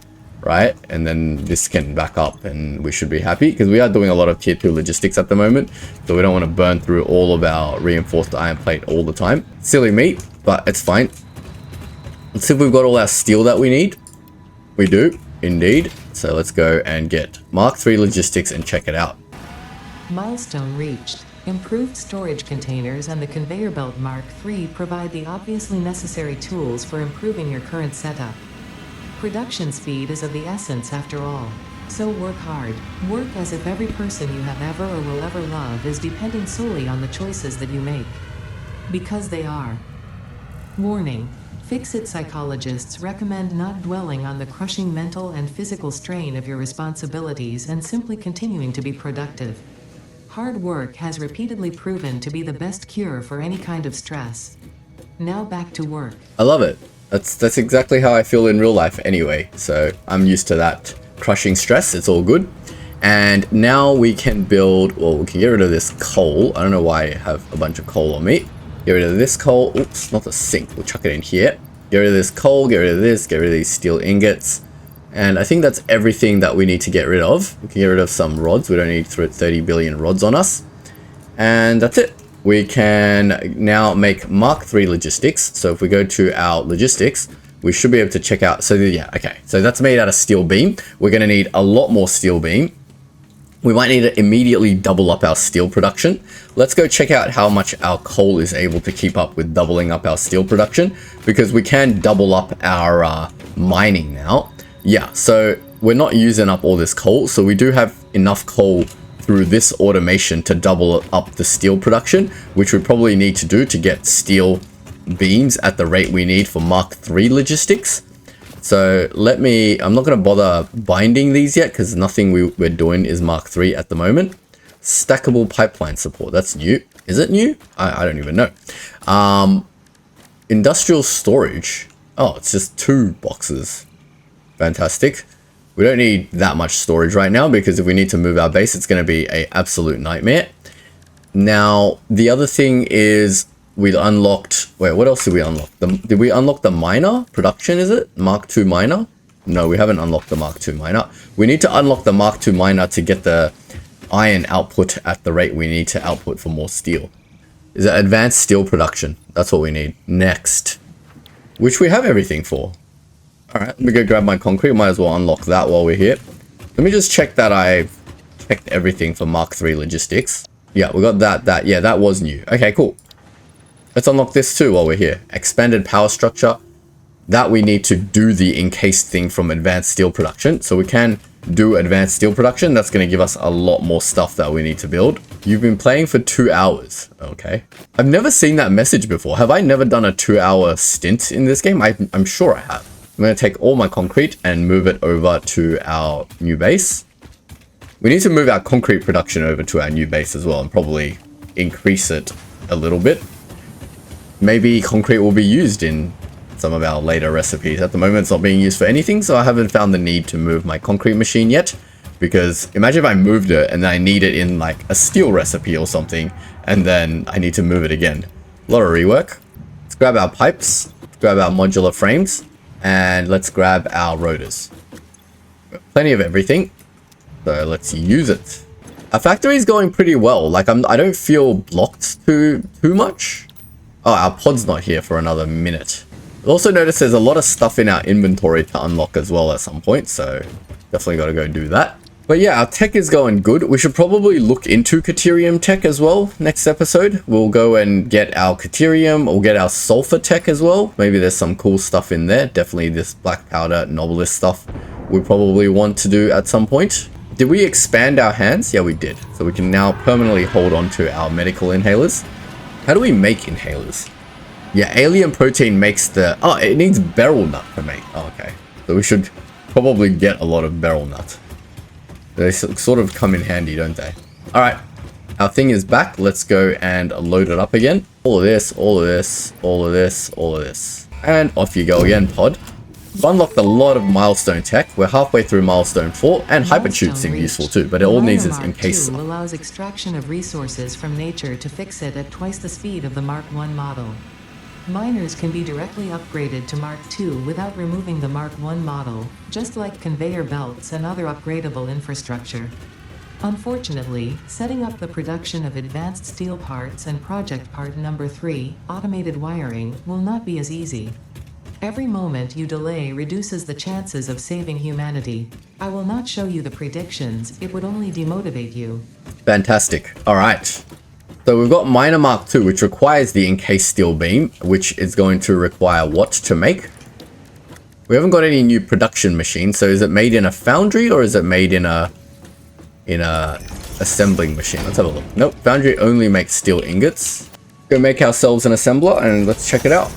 right? And then this can back up and we should be happy, because we are doing a lot of tier 2 logistics at the moment, so we don't want to burn through all of our reinforced iron plate all the time. Silly me, but it's fine. Let's see if we've got all our steel that we need. We do, indeed. So let's go and get Mark III logistics and check it out. Milestone reached. Improved storage containers and the conveyor belt Mark III provide the obviously necessary tools for improving your current setup. Production speed is of the essence after all. So work hard. Work as if every person you have ever or will ever love is depending solely on the choices that you make. Because they are. Warning. Fix-It psychologists recommend not dwelling on the crushing mental and physical strain of your responsibilities and simply continuing to be productive. Hard work has repeatedly proven to be the best cure for any kind of stress. Now back to work. I love it. That's exactly how I feel in real life anyway. So I'm used to that crushing stress. It's all good. And now we can build, well, we can get rid of this coal. I don't know why I have a bunch of coal on me. Get rid of this coal. Oops, not the sink. We'll chuck it in here. Get rid of this coal. Get rid of this. Get rid of these steel ingots. And I think that's everything that we need to get rid of. We can get rid of some rods. We don't need 30 billion rods on us. And that's it. We can now make Mark III logistics. So if we go to our logistics, we should be able to check out. So yeah, okay. So that's made out of steel beam. We're going to need a lot more steel beam. We might need to immediately double up our steel production. Let's go check out how much our coal is able to keep up with doubling up our steel production, because we can double up our mining now. Yeah, so we're not using up all this coal, so we do have enough coal through this automation to double up the steel production, which we probably need to do to get steel beams at the rate we need for Mark III logistics. So I'm not going to bother binding these yet, because nothing we're doing is Mark III at the moment. Stackable pipeline support, that's new. Is it new? I don't even know. Industrial storage. Oh, it's just 2 boxes. Fantastic. We don't need that much storage right now, because if we need to move our base, it's going to be an absolute nightmare. Now, the other thing is we unlocked... Wait, what else did we unlock? Did we unlock the miner? Production, is it? Mark II miner? No, we haven't unlocked the Mark II miner. We need to unlock the Mark II miner to get the iron output at the rate we need to output for more steel. Is it advanced steel production? That's what we need. Next. Which we have everything for. Alright, let me go grab my concrete. Might as well unlock that while we're here. Let me just check that I've checked everything for Mark III logistics. Yeah, we got that. Yeah, that was new. Okay, cool. Let's unlock this too while we're here. Expanded power structure. That we need to do the encased thing from advanced steel production. So we can do advanced steel production. That's going to give us a lot more stuff that we need to build. You've been playing for 2 hours. Okay. I've never seen that message before. Have I never done a 2-hour stint in this game? I'm sure I have. I'm going to take all my concrete and move it over to our new base. We need to move our concrete production over to our new base as well and probably increase it a little bit. Maybe concrete will be used in some of our later recipes. At the moment, it's not being used for anything, so I haven't found the need to move my concrete machine yet. Because imagine if I moved it and then I need it in like a steel recipe or something, and then I need to move it again. A lot of rework. Let's grab our pipes, let's grab our modular frames, and let's grab our rotors. Plenty of everything, so let's use it. Our factory is going pretty well. Like I don't feel blocked too much. Oh, our pod's not here for another minute. Also notice there's a lot of stuff in our inventory to unlock as well at some point, so definitely got to go do that. But yeah, our tech is going good. We should probably look into Caterium tech as well next episode. We'll go and get our Caterium, we'll get our sulfur tech as well. Maybe there's some cool stuff in there. Definitely this black powder novelist stuff we probably want to do at some point. Did we expand our hands? Yeah, we did. So we can now permanently hold on to our medical inhalers. How do we make inhalers? Yeah, alien protein makes the... Oh, it needs beryl nut to make. Oh, okay. So we should probably get a lot of beryl nut. They sort of come in handy, don't they? Alright. Our thing is back. Let's go and load it up again. All of this, all of this, all of this, all of this. And off you go again, pod. We've unlocked a lot of milestone tech. We're halfway through milestone 4, and hypertubes seem useful too, but it all needs is encased. Mark II allows extraction of resources from nature to fix it at twice the speed of the Mark I model. Miners can be directly upgraded to Mark II without removing the Mark I model, just like conveyor belts and other upgradable infrastructure. Unfortunately, setting up the production of advanced steel parts and project part number 3, automated wiring, will not be as easy. Every moment you delay reduces the chances of saving humanity. I will not show you the predictions, it would only demotivate you. Fantastic. Alright. So we've got Miner Mark II, which requires the encased steel beam, which is going to require what to make? We haven't got any new production machines, so is it made in a foundry or is it made in a assembling machine? Let's have a look. Nope, foundry only makes steel ingots. Go make ourselves an assembler and let's check it out.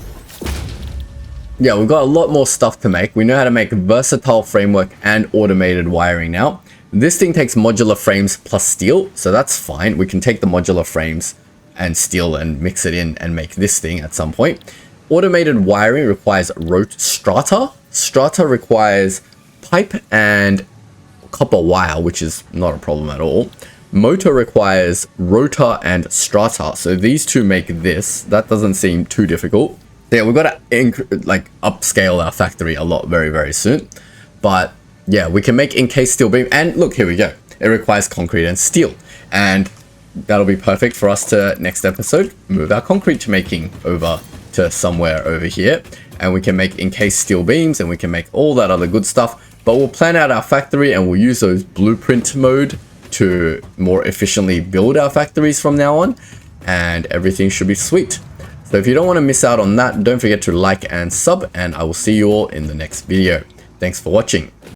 Yeah, we've got a lot more stuff to make. We know how to make versatile framework and automated wiring now. This thing takes modular frames plus steel, so that's fine. We can take the modular frames and steel and mix it in and make this thing at some point. Automated wiring requires strata. Strata requires pipe and copper wire, which is not a problem at all. Motor requires rotor and strata, so these two make this. That doesn't seem too difficult. Yeah, we've got to upscale our factory a lot very soon. But yeah, we can make encased steel beam. And look, here we go. It requires concrete and steel. And that'll be perfect for us to, next episode, move our concrete making over to somewhere over here. And we can make encased steel beams and we can make all that other good stuff. But we'll plan out our factory and we'll use those blueprint mode to more efficiently build our factories from now on. And everything should be sweet. So if you don't want to miss out on that, don't forget to like and sub. And I will see you all in the next video. Thanks for watching.